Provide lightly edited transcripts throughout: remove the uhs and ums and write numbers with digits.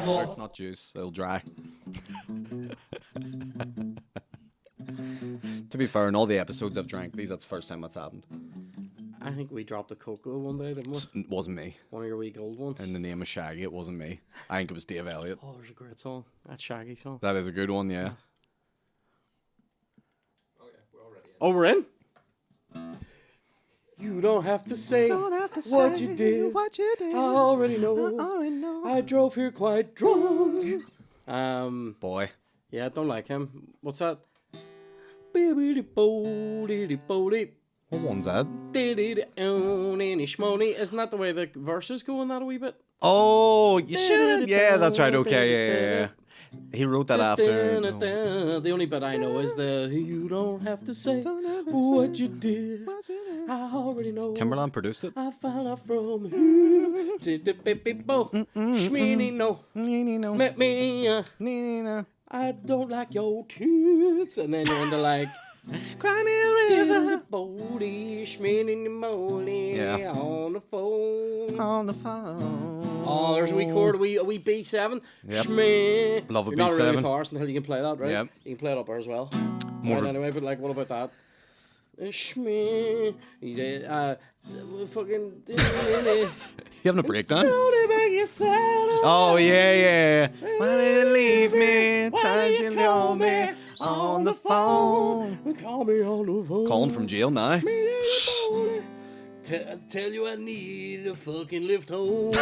water, not juice. It'll dry. To be fair, in all the episodes I've drank these, that's the first time that's happened. I think we dropped a Coke one day, didn't we? It wasn't me. One of your wee gold ones. In the name of Shaggy, it wasn't me. I think it was Dave Elliott. Oh, there's a great song. That's Shaggy song. That is a good one, yeah. Oh, we're in? You don't have to say what you did. I already know. I drove here quite drunk. Boy. Yeah, don't like him. What's that? What one's that? Isn't that the way the verses go in that a wee bit? Oh, you should. Yeah, that's right. Okay, yeah. He wrote that after. No. The only bit I know is the you don't have to say what you did. I already know. Timberland produced it. I found out from you. Shmeeny no. Let me. I don't like your toots. And then you're into like. Cry me a river. Yeah. On the phone. On the phone. Oh, there's a wee chord, a wee B7. Yep. Shmee. Love a You're B7. not a really guitarist until you can play that, right? Yep. You can play it up there as well. More. Right, anyway, but like, what about that? Shmee. Fucking. You having a breakdown? Don't make yourself. Oh, yeah. Why did you leave me? Why did you call me on the phone? Call me on the phone. Calling from jail now. Tell you I need a fucking lift home.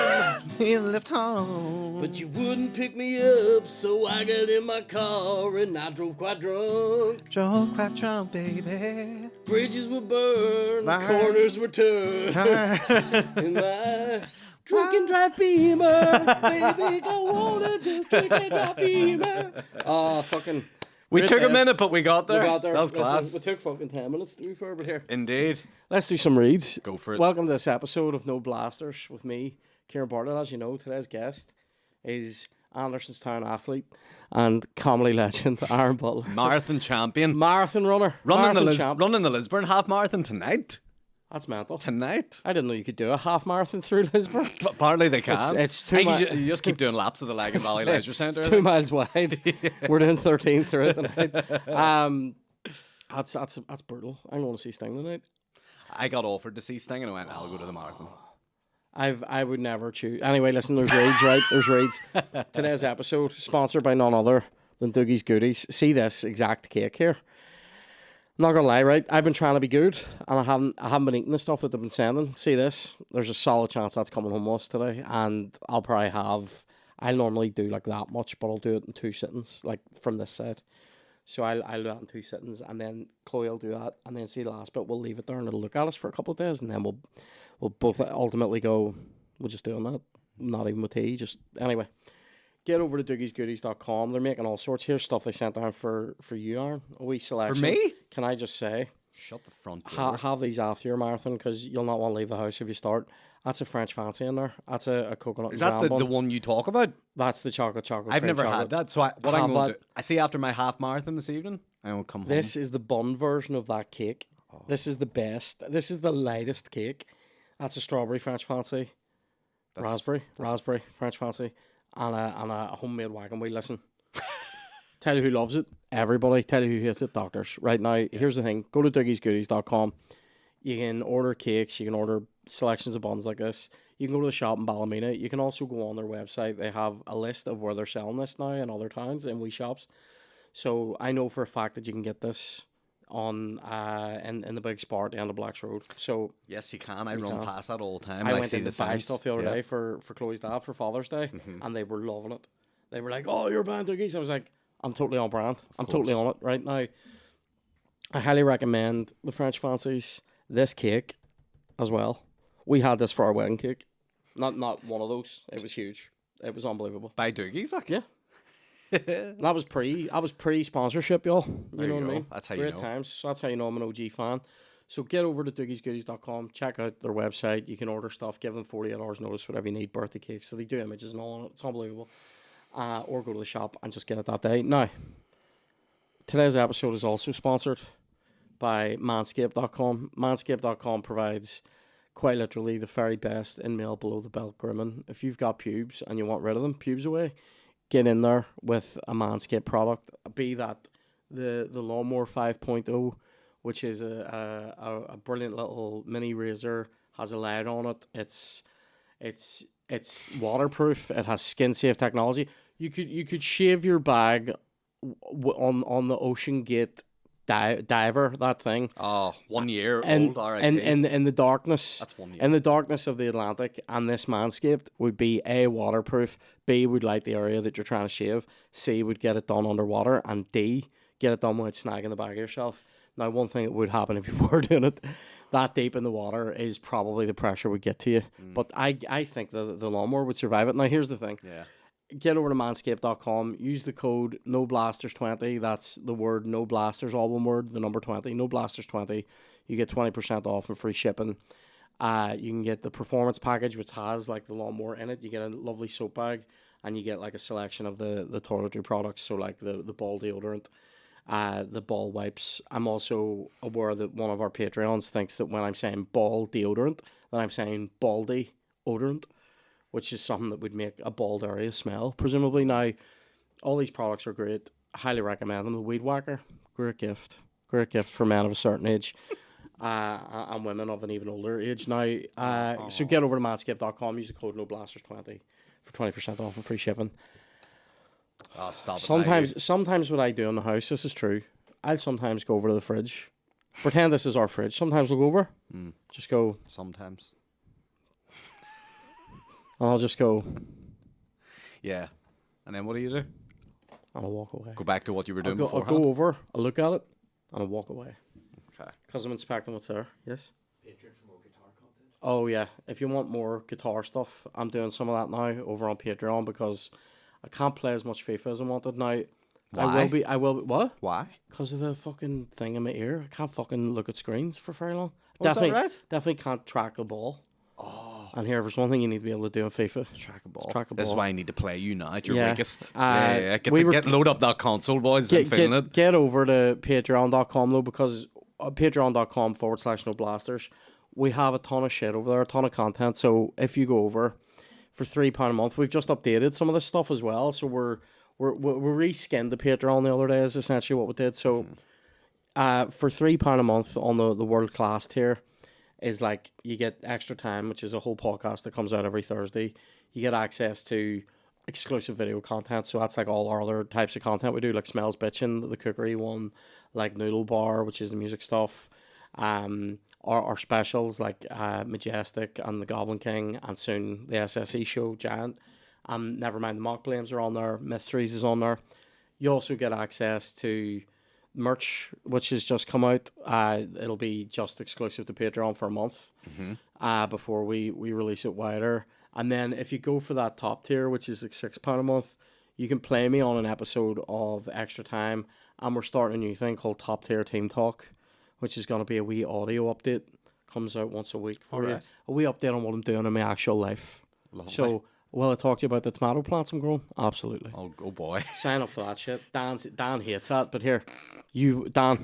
Need a lift home. But you wouldn't pick me up, so I got in my car and I drove quite drunk. Drove quite drunk, baby. Bridges were burned, corners were turned. In my drink and drive Beamer. Baby, go on and just drink and drive Beamer. Oh, fucking. We took a minute, but we got there. That was class. We took fucking 10 minutes to be fair, but here. Indeed. Let's do some reads. Go for it. Welcome to this episode of No Blasters with me, Aaron Butler. As you know, today's guest is Andersonstown athlete and comedy legend Aaron Butler. Marathon champion. Marathon runner. Running the Lisburn half marathon tonight. That's mental. Tonight. I didn't know you could do a half marathon through Lisburn. Apparently they can. It's 2 miles. You just keep doing laps of the Lagan Valley Leisure Centre. It's 2 miles wide. Yeah. We're doing 13 through it tonight. That's brutal. I'm going to see Sting tonight. I got offered to see Sting and I went, I'll go to the marathon. I would never choose. Anyway, listen, there's raids, right? There's raids. Today's episode sponsored by none other than Doogie's Goodies. See this exact cake here. I'm not gonna lie, right? I've been trying to be good, and I haven't been eating the stuff that they've been sending. See this? There's a solid chance that's coming home with us today, and I'll probably have. I normally do like that much, but I'll do it in 2 sittings, like from this side. So I'll do that in 2 sittings, and then Chloe will do that, and then see the last bit. We'll leave it there, and it'll look at us for a couple of days, and then we'll both ultimately go. We'll just do that, not even with tea. Just anyway. Get over to doogiesgoodies.com. They're making all sorts. Here's stuff they sent down for you, Aaron. A wee selection. For me? Can I just say? Shut the front door. Have these after your marathon because you'll not want to leave the house if you start. That's a French fancy in there. That's a coconut. Is that the one you talk about? That's the chocolate. I've never had that. So what I'm going to do, I see after my half marathon this evening, I will come home. This is the bun version of that cake. Oh. This is the best. This is the lightest cake. That's a strawberry French fancy. Raspberry French fancy. And a homemade wagon wheel. Listen, tell you who loves it. Everybody. Tell you who hates it. Doctors. Right now, here's the thing. Go to doogiesgoodies.com. You can order cakes. You can order selections of buns like this. You can go to the shop in Ballymena. You can also go on their website. They have a list of where they're selling this now in other towns in wee shops. So I know for a fact that you can get this on in the big spot down the Blacks Road. So yes, you can. I run past that all the time. I went in to buy stuff the other day for Chloe's dad for Father's Day, and they were loving it. They were like, "Oh, you're buying Doogies." I was like, "I'm totally on brand. I'm totally on it right now." I highly recommend the French fancies. This cake, as well. We had this for our wedding cake. Not one of those. It was huge. It was unbelievable. By Doogies, like yeah. I was pre sponsorship, y'all. You know what I mean? That's how Great you know. times. So that's how you know I'm an OG fan. So get over to doogiesgoodies.com, check out their website. You can order stuff, give them 48 hours notice, whatever you need, birthday cakes. So they do images and all on it. It's unbelievable. Or go to the shop and just get it that day. Now, today's episode is also sponsored by Manscaped.com. Manscaped.com provides quite literally the very best in male below the belt grooming. If you've got pubes and you want rid of them, pubes away, get in there with a Manscaped product, be that the Lawnmower 5.0, which is a brilliant little mini razor, has a light on it. It's waterproof. It has skin safe technology. You could shave your bag on the Ocean Gate diver, that thing. Oh, 1 year And old, alright. in the darkness, That's 1 year. in the darkness of the Atlantic, and this Manscaped would be A, waterproof, B, would light the area that you're trying to shave, C, would get it done underwater, and D, get it done without snagging the back of yourself. Now, one thing that would happen if you were doing it that deep in the water is probably the pressure would get to you. But I think the lawnmower would survive it. Now, here's the thing. Yeah. Get over to manscaped.com, use the code NOBLASTERS20. That's the word No Blasters, all one word, the number 20, NOBLASTERS20. You get 20% off and free shipping. You can get the performance package, which has like the lawnmower in it. You get a lovely soap bag, and you get like a selection of the toiletry products. So like the ball deodorant, the ball wipes. I'm also aware that one of our Patreons thinks that when I'm saying ball deodorant, that I'm saying baldy odorant, which is something that would make a bald area smell, presumably. Now, all these products are great. Highly recommend them. The Weed Whacker, great gift. Great gift for men of a certain age and women of an even older age. Now, so get over to manscaped.com, use the code NOBLASTERS20 for 20% off and free shipping. Oh, stop it. Sometimes what I do in the house, this is true, I'll sometimes go over to the fridge. Pretend this is our fridge. Sometimes we'll go over. Just go. Sometimes. I'll just go. Yeah. And then what do you do? And I'll walk away. Go back to what you were doing I'll beforehand? go over, I'll look at it, and I'll walk away. Okay. Because I'm inspecting what's there. Yes? Patreon for more guitar content. Oh, yeah. If you want more guitar stuff, I'm doing some of that now over on Patreon because I can't play as much FIFA as I wanted now. Why? I will be. What? Why? Because of the fucking thing in my ear. I can't fucking look at screens for very long. Oh, is that right? Definitely can't track the ball. And here, there's one thing you need to be able to do in FIFA. Track a ball. Track a This is ball. why I need to play you now at your Yeah. weakest. We were- Get load up that console, boys. I'm feeling it. Get over to patreon.com though, because patreon.com/no blasters. We have a ton of shit over there, a ton of content. So if you go over for £3 a month, we've just updated some of this stuff as well. So we reskinned the Patreon the other day is essentially what we did. So for £3 a month on the world class tier is like you get extra time, which is a whole podcast that comes out every Thursday. You get access to exclusive video content, so that's like all our other types of content we do, like Smells Bitchin', the cookery one, like Noodle Bar, which is the music stuff, our specials like Majestic and the Goblin King, and soon the SSE show Giant. Never mind, the Mock Blames are on there, Mysteries is on there. You also get access to merch, which has just come out. It'll be just exclusive to Patreon for a month before we release it wider. And then if you go for that top tier, which is like £6 a month, you can play me on an episode of Extra Time. And we're starting a new thing called Top Tier Team Talk, which is going to be a wee audio update. Comes out once a week for you. Alright. A wee update on what I'm doing in my actual life. Lovely. So, will I talk to you about the tomato plants I'm growing? Absolutely. Oh boy. Sign up for that shit. Dan hates that, but here, Dan,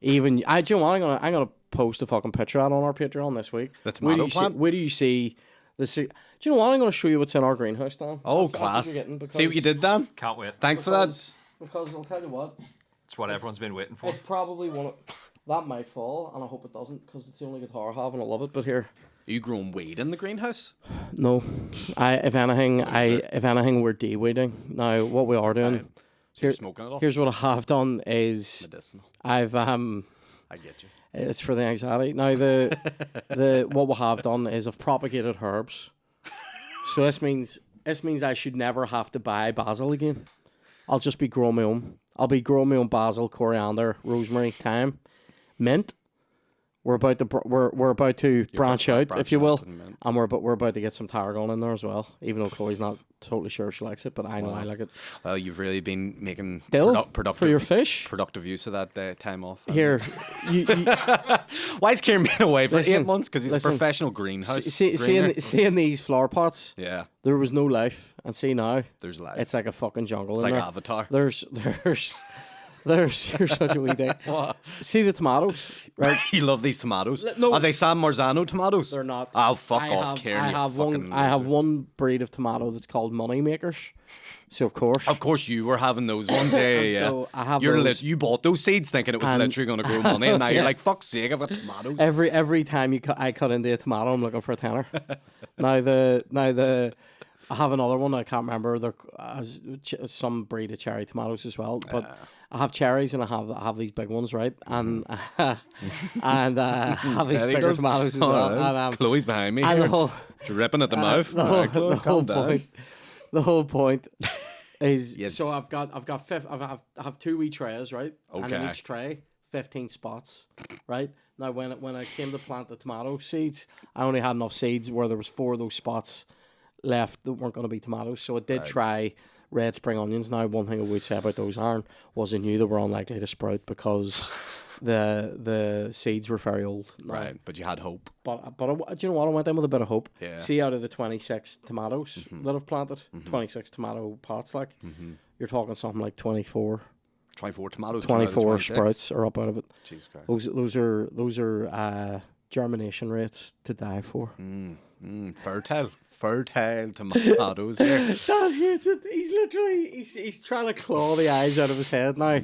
even do you know what? I'm gonna post a fucking picture out on our Patreon this week. The tomato plant? Where do you see the? Do you know what? I'm gonna show you what's in our greenhouse, Dan. Oh, That's what class. you're getting See what you did, Dan? Can't wait. Thanks for that. Because I'll tell you what, It's what everyone's been waiting for. it's probably one of that might fall, and I hope it doesn't, because it's the only guitar I have, and I love it. But here. Are you growing weed in the greenhouse? No, if anything, we're de-weeding. Now, what we are doing, So you're smoking it all? here's what I have done is Medicinal. I've I get you. it's for the anxiety. Now the what we have done is I've propagated herbs. So this means I should never have to buy basil again. I'll just be growing my own. I'll be growing my own basil, coriander, rosemary, thyme, mint. We're about to branch out, if you will, and we're about to get some tarragon in there as well. Even though Chloe's not totally sure she likes it, but I know I like it. Well, you've really been making Dill productive for your fish. productive use of that time off. Here, you Why is Kieran being away for Listen, 8 months? Because he's a listen. professional greenhouse. greener. seeing these flower pots. Yeah, There was no life, and see now, there's life. it's like a fucking jungle It's in like there. Avatar. There's You're such a wee dick. What? See the tomatoes, right? You love these tomatoes. No. Are they San Marzano tomatoes? They're not. Oh, fuck I off, have, Kieran. I you have fucking one. I have loser. one breed of tomato that's called money makers. So of course, Of course, you were having those ones. Yeah, And yeah. so I have You're those. you bought those seeds thinking it was And- literally going to grow money, and now you're Yeah. like, fuck's sake, I've got tomatoes. every time I cut into a tomato, I'm looking for a tenner. now the I have another one. I can't remember. They're some breed of cherry tomatoes as well, but. I have cherries and I have these big ones, right? And and I have these Yeah, he bigger does. tomatoes as All well. right. And, Chloe's behind me and here, the whole dripping at the mouth. the All whole, right, Chloe, the whole calm down. point. The whole point is Yes. so I have 2 wee trays, right? And in Okay. each tray, 15 spots, right? Now when I came to plant the tomato seeds, I only had enough seeds where there was 4 of those spots left that weren't going to be tomatoes. So I did try red spring onions. Now one thing I would say about those, Aaron, was I knew they were unlikely to sprout because the seeds were very old. Now. Right, but you had hope. But do you know what? I went in with a bit of hope. Yeah. See, out of the 26 tomatoes that I've planted, 26 tomato pots, like you're talking something like 24 tomatoes. 24 sprouts are up out of it. Jesus Christ. Those are germination rates to die for. Fertile tomatoes here. Dad hates it. He's literally he's trying to claw the eyes out of his head now.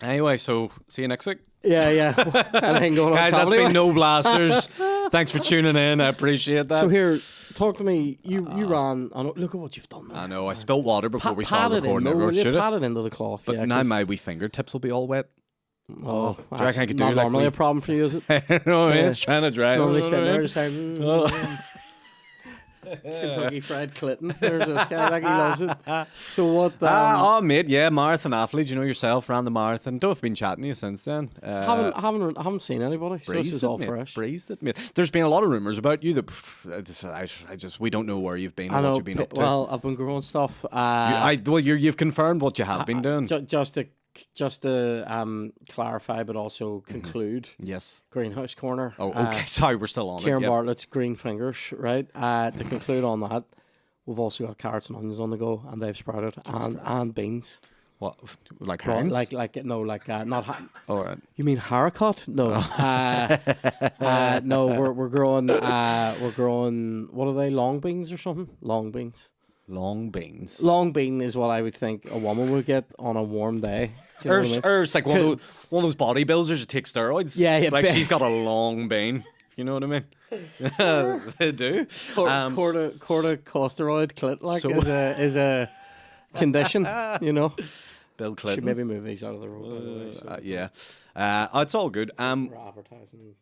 Anyway, so see you next week. Yeah. Anything going on? Guys, that's comedy-wise? been No Blasters. Thanks for tuning in. I appreciate that. So here, talk to me. You ran. Look at what you've done. I know, I spilled water before we Pat started it in, recording. though, Everyone will you? should Pat have. it into the cloth. But yeah, now 'cause- my wee fingertips will be all wet. Oh, Do you reckon I could do not like normally we- a problem for you, is it? No, Yeah. it's trying to dry. Normally you know sitting what I there mean? just like Kentucky Fried Clinton. There's this guy like he loves it. So what? Oh, mate, yeah, marathon athlete. You know yourself, ran the marathon. Don't have been chatting to you since then. haven't seen anybody. So this Breezed is it, all mate. fresh. Breezed it, mate. There's been a lot of rumors about you that I just we don't know where you've been I or know. what you've been up to. Well, I've been growing stuff. You've confirmed what you have been doing. Just to clarify, but also conclude. Yes. Greenhouse corner. Oh, okay. Sorry, we're still on Kieran it. Yep. Bartlett's green fingers, right? To conclude on that, we've also got carrots and onions on the go, and they've sprouted, and beans. What? Like But Heinz? not. All right. You mean haricot? No. No, we're growing. We're growing. What are they? Long beans or something? Long beans. Long beans. Long bean is what I would think a woman would get on a warm day. Do you know what I mean? Or it's like one of those bodybuilders who take steroids. Yeah. Like she's got a long bean. You know what I mean? They do. Corticosteroid clit like So- is a condition. You know. Bill Should Clinton. maybe move these out of the road. By the way, so Yeah. It's all good. we're advertising.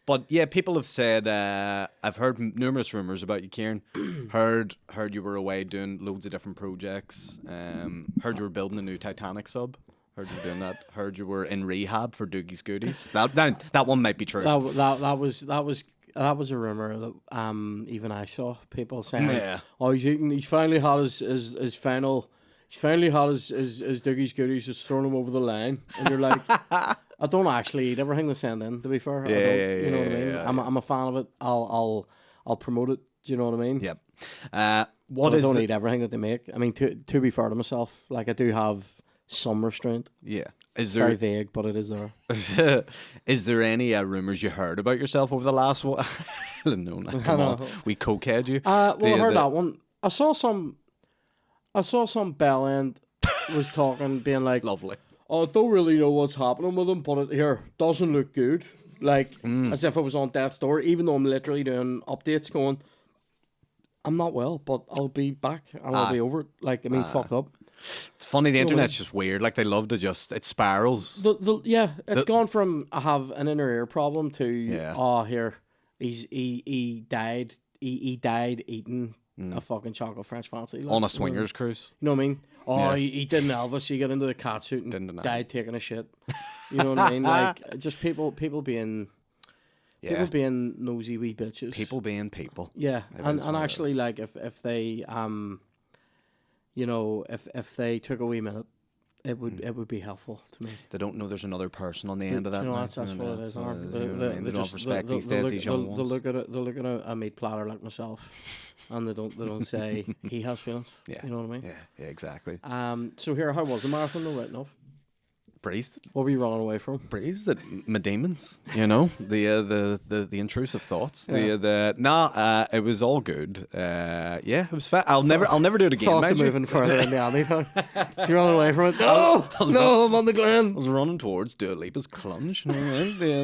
But yeah, people have said I've heard numerous rumors about you, Kieran. heard you were away doing loads of different projects. Heard you were building a new Titanic sub. Heard you were doing that. Heard you were in rehab for Doogie's Goodies. That one might be true. That was a rumor that even I saw people saying, Yeah. "Oh, he's finally had his final." He's finally had his Doogie's Goodies, just thrown him over the line, and you're like, I don't actually eat everything they send in. To be fair, I don't, you know what I mean. I'm a fan of it. I'll promote it. Do you know what I mean? Yep. But What I is don't the, eat everything that they make. I mean, to be fair to myself, like I do have some restraint. yeah? Is Very there vague, but it is there. is there any rumors you heard about yourself over the last one? No, come on. We cokehead you. Well, I heard that one. I saw some bell end was talking, being like, Lovely. "Oh, I don't really know what's happening with him, but it here doesn't look good." Like as if I was on death's door, even though I'm literally doing updates, going, "I'm not well, but I'll be back and I'll be over it." Like, I mean, fuck up. It's funny. The internet's just weird. Like they love to just it spirals. It's gone from I have an inner ear problem to Yeah. here he died eating a fucking chocolate French fancy like, On a swingers cruise. You know what I mean? Oh, Yeah. he did an Elvis. He got into the cat suit and Didn't deny died taking a shit. You know what I mean? Like just people being Yeah. nosy wee bitches. People being people. Yeah, It and is what it actually, like if they you know, if they took a wee minute, it would be helpful to me. They don't know there's another person on the end of that. You know, now. that's what it is. what Arm. it is, you know what I mean? They don't have respect these they'll days. These young they'll ones. look at it. They'll look at a meat platter like myself, and they don't say he has feelings. Yeah. You know what I mean? Yeah, exactly. So here, how was the marathon? No, right enough. breezed it. What were you running away from? Breezed it. My demons, you know, the intrusive thoughts. It was all good. Yeah, it was fun. I'll never do it again. Thoughts of mind you. moving further in the alley. You running away from it? No, no, I'm on the I glen. was running towards Dua Lipa's clunge. You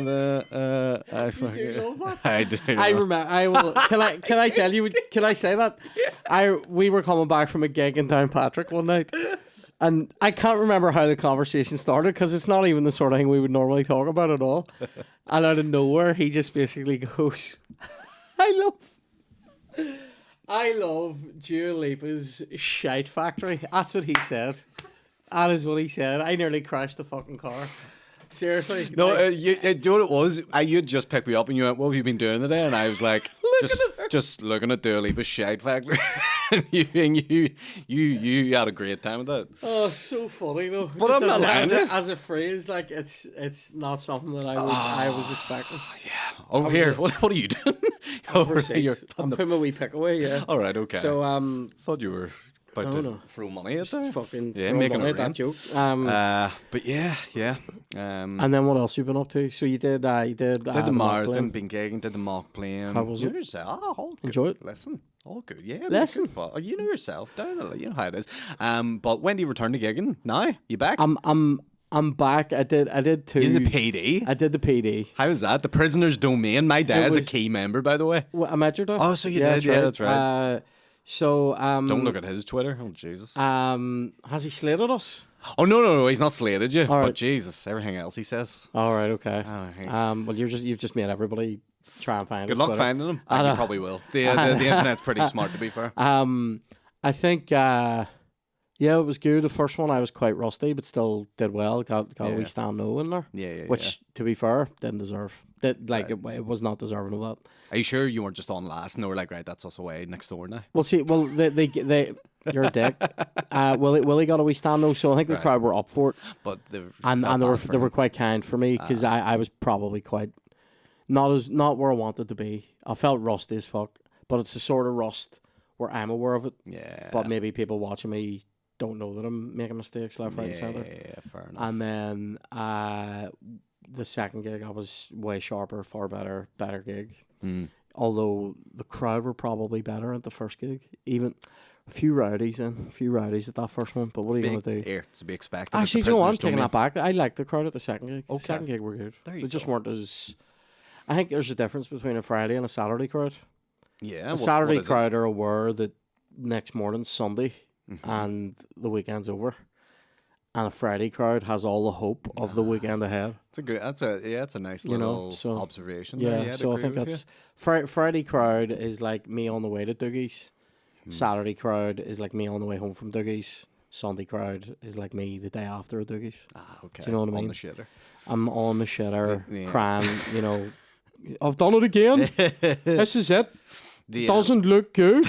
know, I do love that. I do. I remember. I will. Can I tell you? Can I say that? We were coming back from a gig in Downpatrick one night, and I can't remember how the conversation started because it's not even the sort of thing we would normally talk about at all. And out of nowhere, he just basically goes, "I love Dua Lipa's shite factory." That's what he said. That is what he said. I nearly crashed the fucking car. Seriously. No, do you know what it was? You had just picked me up and you went, "What have you been doing today?" And I was like, just looking at Dua Lipa's shite factory. And you had a great time with that. Oh, so funny though. But Just I'm not as lying. as a phrase, like it's not something that I was expecting. Yeah. Oh, here. What are you doing? Over here. I'm putting my wee pick away. Yeah. All right. Okay. So thought you were about to throw money at just there. fucking Yeah, throw making money it at that rain. joke. But yeah. And then what else you been up to? So you did Did the mock marathon, playing. been gigging, did the mock playing. How was You it? know yourself. All good. Enjoy it? Listen, all good. Yeah. Listen. good fun. You know yourself. You know how it is. But when do you return to gigging? Now? You back? I'm back. I did two. You did the PD? I did the PD. How was that? The prisoner's domain. My dad's was- a key member, by the way. Well, I'm at your door. Oh, so you did? Yeah, that's right. So Don't look at his Twitter. Oh, Jesus. has he slated us? Oh, no. He's not slated you. All But right. Jesus, everything else he says. All right, okay. I think- Well, you've just made everybody try and find. Good his luck Twitter. finding him. I You know. probably will. The internet's pretty smart, to be fair. I think yeah, it was good. The first one I was quite rusty, but still did well. Got a wee stand no in there. Yeah. Which, to be fair, didn't deserve. It was not deserving of that. Are you sure you weren't just on last and they were like, right, that's us away next door now? Well, see, they you're a dick. Willie got a wee stand no, so I think the Right. crowd were up for it, But and they were quite kind for me because I was probably quite not where I wanted to be. I felt rusty as fuck, but it's the sort of rust where I'm aware of it. Yeah. But maybe people watching me don't know that I'm making mistakes left, right, and centre. Yeah, fair enough. And then the second gig, I was way sharper, far better gig. Although the crowd were probably better at the first gig. Even a few rowdies at that first one. But what are you going to do? Here, to be expected. Actually, do you know what? I'm taking that back. I liked the crowd at the second gig. Okay. The second gig were good. There you They just go. weren't as... I think there's a difference between a Friday and a Saturday crowd. Yeah. A Saturday crowd are aware that next morning's Sunday Mm-hmm. and the weekend's over. And a Friday crowd has all the hope of the weekend ahead. That's a nice You know, little so- observation. Yeah, there. I'd so I agree think with that's Friday crowd is like me on the way to Dougie's. Hmm. Saturday crowd is like me on the way home from Dougie's. Sunday crowd is like me the day after a Dougie's. you. Okay. Do you know what I On mean? the shitter. I'm on the shitter, Yeah. crying, I've done it again. This is it. The, Doesn't look good.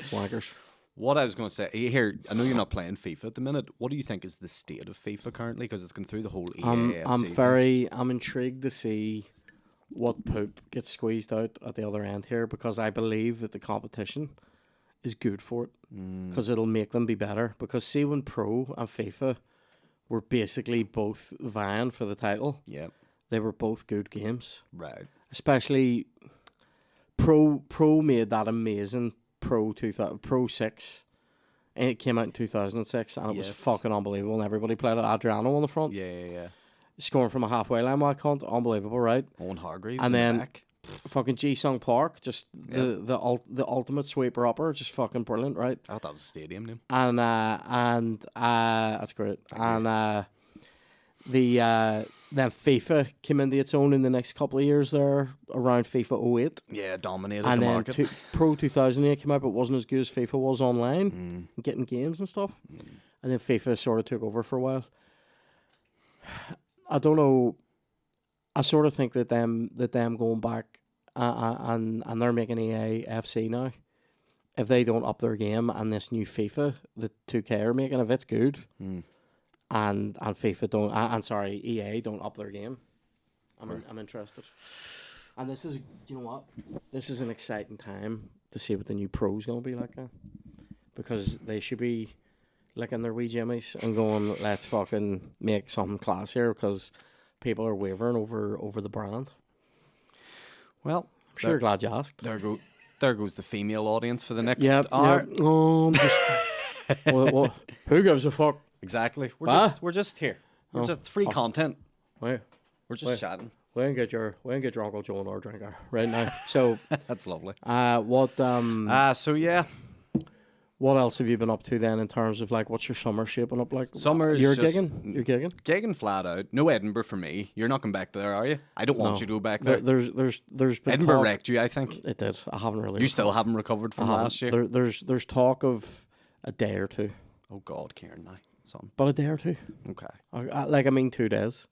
Waggers. What I was going to say here, I know you're not playing FIFA at the minute. What do you think is the state of FIFA currently? Because it's gone through the whole EA. I'm intrigued to see what poop gets squeezed out at the other end here because I believe that the competition is good for it because it'll make them be better. Because see, when Pro and FIFA were basically both vying for the title, Yeah. they were both good games. Right. Especially Pro made that amazing Pro 6, and it came out in 2006, and it was Yes. fucking unbelievable. And everybody played it. Adriano on the front, Yeah. scoring from a halfway line. Why can't unbelievable, right? Owen Hargreaves And in then- the back. Fucking Ji-Sung Park, just the ultimate sweeper upper, just fucking brilliant, right? I thought that was a stadium name. And that's great. And then FIFA came into its own in the next couple of years there around FIFA 08. Yeah, dominated And the then market. Pro 2008 came out, but wasn't as good as FIFA was online, and getting games and stuff. And then FIFA sort of took over for a while. I don't know. I sort of think that them going back and they're making EA FC now. If they don't up their game and this new FIFA that 2K are making, if it's good, and FIFA don't, EA don't up their game, I'm interested. And this is, you know what? This is an exciting time to see what the new Pro's going to be like now. Because they should be licking their wee jimmies and going, let's fucking make something class here because people are wavering over the brand. Well, I'm sure you're glad you asked. there goes the female audience for the next Yep. hour. Who gives a fuck? Exactly. Huh? We're just here. We're just free content. Wait, We're just chatting. we ain't get your Uncle Joe and our drinker right now. So, That's lovely. So yeah, what else have you been up to then in terms of like what's your summer shaping up like? Summer's You're just- gigging. You're gigging. gigging flat out. No Edinburgh for me. You're not going back there, are you? I don't want No. you to go back there. There's been Edinburgh talk, wrecked you, I think. It did. I haven't really. You still haven't recovered from last year. There's talk of a day or two, Oh God, Kieran, now, son. but a day or two. Okay. I mean 2 days.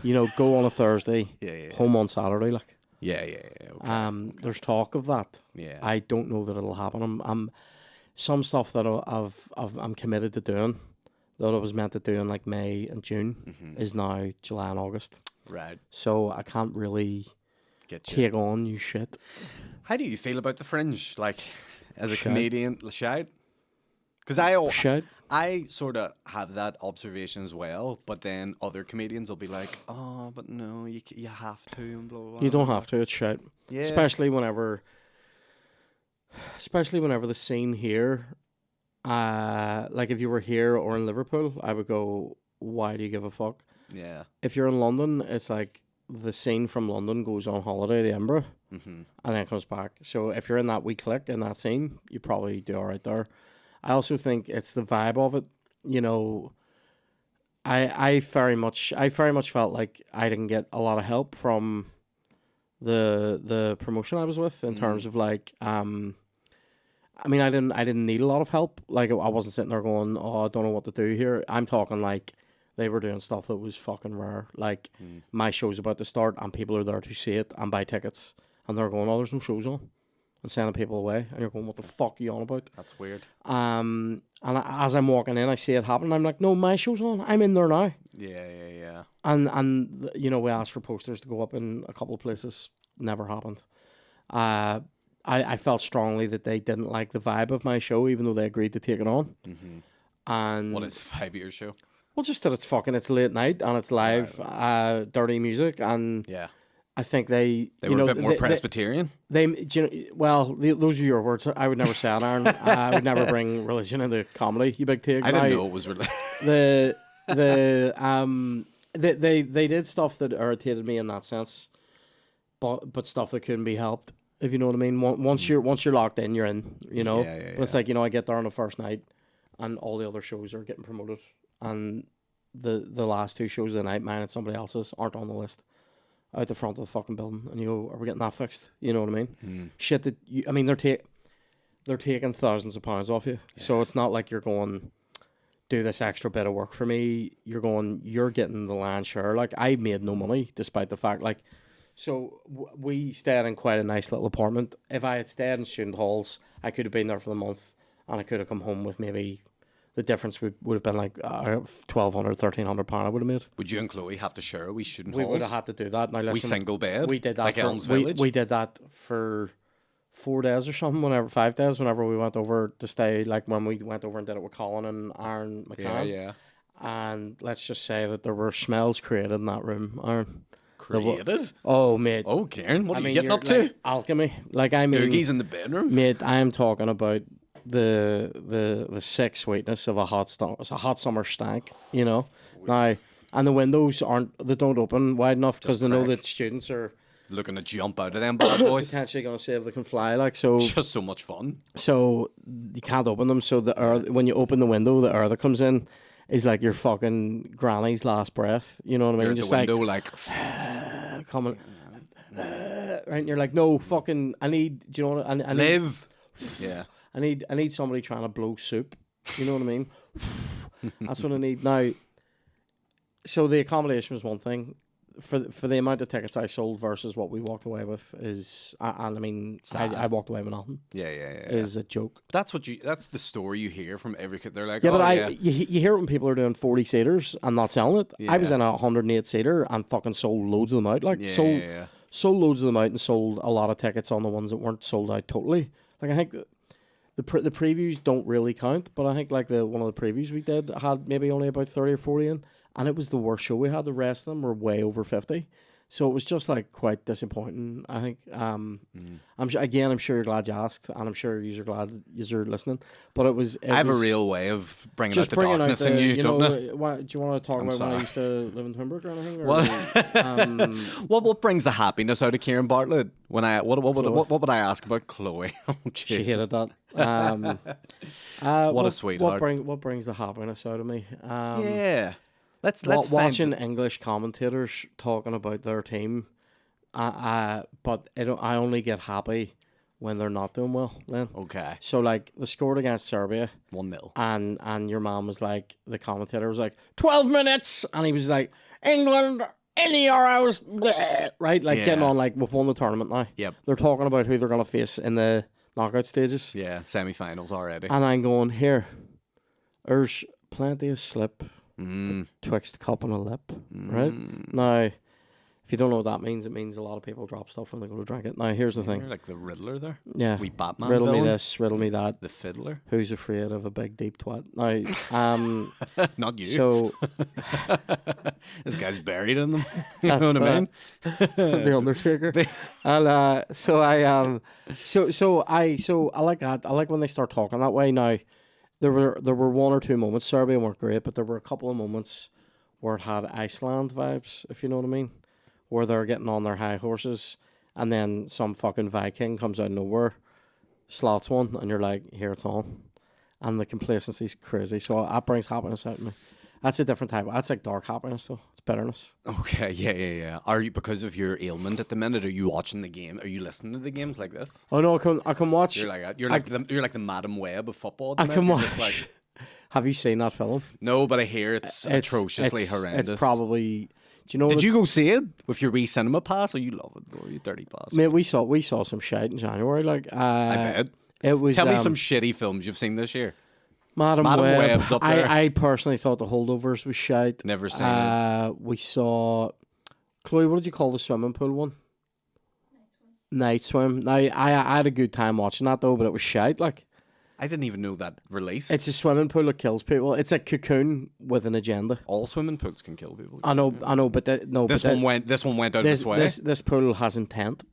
You know, go on a Thursday, Yeah. home on Saturday. Like, Yeah. Okay. there's talk of that. Yeah. I don't know that it'll happen. I'm some stuff that I'm committed to doing that I was meant to do in like May and June is now July and August. Right. So I can't really Get you. take on new shit. How do you feel about the Fringe? Like, as a Shite. comedian, shout? Because Shit. I sort of have that observation as well, but then other comedians will be like, "Oh, but no, you have to," and blah blah. blah. You don't have to. It's shit. Yeah. Especially whenever the scene here, like if you were here or in Liverpool, I would go, why do you give a fuck? Yeah. If you're in London, it's like the scene from London goes on holiday to Edinburgh Mm-hmm. and then comes back. So if you're in that wee clique in that scene, you probably do all right there. I also think it's the vibe of it. You know, I very much felt like I didn't get a lot of help from the promotion I was with in terms of like I mean I didn't need a lot of help. Like I wasn't sitting there going, "Oh, I don't know what to do here." I'm talking like they were doing stuff that was fucking rare. Like my show's about to start and people are there to see it and buy tickets and they're going, "Oh, there's no shows on," and sending people away and you're going, "What the fuck are you on about?" That's weird. And as I'm walking in, I see it happen. I'm like, "No, my show's on. I'm in there now." Yeah. And you know, we asked for posters to go up in a couple of places. Never happened. I felt strongly that they didn't like the vibe of my show, even though they agreed to take it on. Mm-hmm. And What is the 5-year show? well, just that it's late night and it's live, dirty music, and Yeah. I think they They were a bit more Presbyterian. Those are your words. I would never say that, Aaron. I would never bring religion into comedy. You big take. I didn't know it was They did stuff that irritated me in that sense, but stuff that couldn't be helped. If you know what I mean. Once you're locked in, you're in. You know. Yeah, But it's like, you know, I get there on the first night, and all the other shows are getting promoted, and the last 2 shows of the night, mine and somebody else's, aren't on the list. Out the front of the fucking building, and you go, "Are we getting that fixed?" You know what I mean? Shit that they're taking thousands of pounds off you, so it's not like you're going, "Do this extra bit of work for me." You're getting the lion's share. Like I made no money, despite the fact like, so we stayed in quite a nice little apartment. If I had stayed in student halls, I could have been there for the month, and I could have come home with maybe. The difference would have been like £1,200, £1,300 I would have made. Would you and Chloe have to share a wee student We halls? would have had to do that. Now listen, We single bed? We did that like for, Elms we, Village? we did that for 4 days or something. 5 days. Whenever we went over to stay, like when we went over and did it with Colin and Aaron McCann. Yeah. And let's just say that there were smells created in that room, Aaron. Created? Oh, mate. Oh, Kieran, what are you getting you're up to? like alchemy. Like I mean, Doogies in the bedroom? mate. I am talking about the sick sweetness of a hot summer stank, you know. Now, and the windows they don't open wide enough because they know that students are Looking to jump out of them bad boys. potentially going to see if they can fly. Like so, Just so much fun. so you can't open them. So the air, when you open the window, the air that comes in is like your fucking granny's last breath. You know what I mean? You're at Just the window like coming. Right, and you're like, no, fucking. I need. Do you know what I need? live. Yeah. I need somebody trying to blow soup. You know what I mean? That's what I need now. So the accommodation was one thing. For the amount of tickets I sold versus what we walked away with is, and I mean, I walked away with nothing. Yeah. Is a joke. That's the story you hear from every kid. They're like, Yeah, oh, but yeah. you hear it when people are doing 40 seaters and not selling it. I was Yeah. in a 108 seater and fucking sold loads of them out. Like Yeah. sold loads of them out and sold a lot of tickets on the ones that weren't sold out totally. Like I think the previews don't really count, but I think like one of the previews we did had maybe only about 30 or 40 in, and it was the worst show we had. The rest of them were way over 50. So it was just like quite disappointing. I think I'm sure you're glad you asked, and I'm sure you're glad you're listening. But I have a real way of bringing out just the bringing out darkness in you, don't I? do you want to talk about when I used to live in Twinbrook or anything? Or, What brings the happiness out of Kieran Bartlett? What would I ask about Chloe? Oh, she Jesus. hated that. What a sweetheart. What brings the happiness out of me? Yeah. Let's watching English commentators talking about their team, but I only get happy when they're not doing well. Then Okay. so like they scored against Serbia 1-0. and your mom was like, the commentator was like 12 minutes, and he was like, England in the Euros, bleh, right? Like getting Yeah. on like we've won the tournament now. Yep. They're talking about who they're gonna face in the knockout stages, Yeah, semi-finals already. and I'm going here. There's plenty of slip. Mm. Twixt cup and a lip, right? Now, if you don't know what that means, it means a lot of people drop stuff when they go to drink it. Now, here's the You're thing. like the Riddler there. Yeah. Wee Batman Riddle me villain. this, riddle me that. The Fiddler. Who's afraid of a big, deep twat? Now, Not you. so, This guy's buried in them. You know what I mean? The Undertaker. And so I like that. I like when they start talking that way. Now, there were one or two moments. Serbia weren't great, but there were a couple of moments where it had Iceland vibes, if you know what I mean, where they're getting on their high horses, and then some fucking Viking comes out of nowhere, slots one, and you're like, here it's on, and the complacency's crazy. So that brings happiness out of me. That's a different type. That's like dark happiness, though. It's bitterness. Okay, yeah. Are you, because of your ailment at the minute, are you watching the game? Are you listening to the games like this? Oh no, I can watch. You're like the Madam Web of football. At the I minute. can You're watch. just like, Have you seen that film? no, but I hear it's atrociously horrendous. It's probably. Do you know? Did you go see it with your wee cinema pass? Or you love it? Or you dirty pass? Mate, we saw some shite in January. Like I bet. it was. Tell me some shitty films you've seen this year. Madam Web. Web's up there. I personally thought The Holdovers was shite. Never seen it. We saw. Chloe, what did you call the swimming pool one? Night Swim. Now I had a good time watching that though, but it was shite. Like I didn't even know that released. it's a swimming pool that kills people. It's a cocoon with an agenda. All swimming pools can kill people. I know, but This one went out this way. This pool has intent,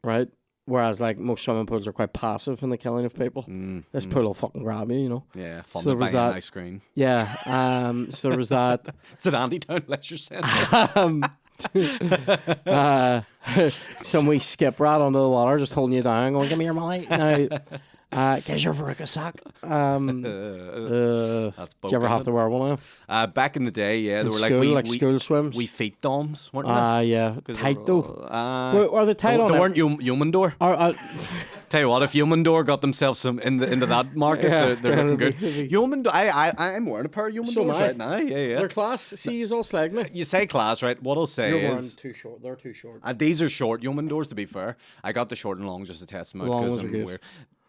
right? Whereas like most swimming pools are quite passive in the killing of people. This pool will fucking grab you, you know. Yeah, So funded there by was an that. ice screen. Yeah. So there was that. It's an Andytown Leisure Centre. Some wee skip rat under the water, just holding you down, going, "Give me your money now." Get your Veruca sack. That's Do you ever have to wear one of them? back in the day, yeah, they were School, like school swims. we feet doms, weren't they? Yeah. 'Cause they Tight were- though. Are they tight they, on they it? weren't human door. Tell you what, if Human Door got themselves some into that market, Yeah. they're looking good. It'll be- Human Door, I'm wearing a pair of Human So am Doors I. right now. Yeah. They're class. See, he's all slag me. You say class, right? What I'll say You're wearing is too short. They're too short. these are short Human Doors. To be fair, I got the short and long just to test them out Long because ones are I'm good. weird.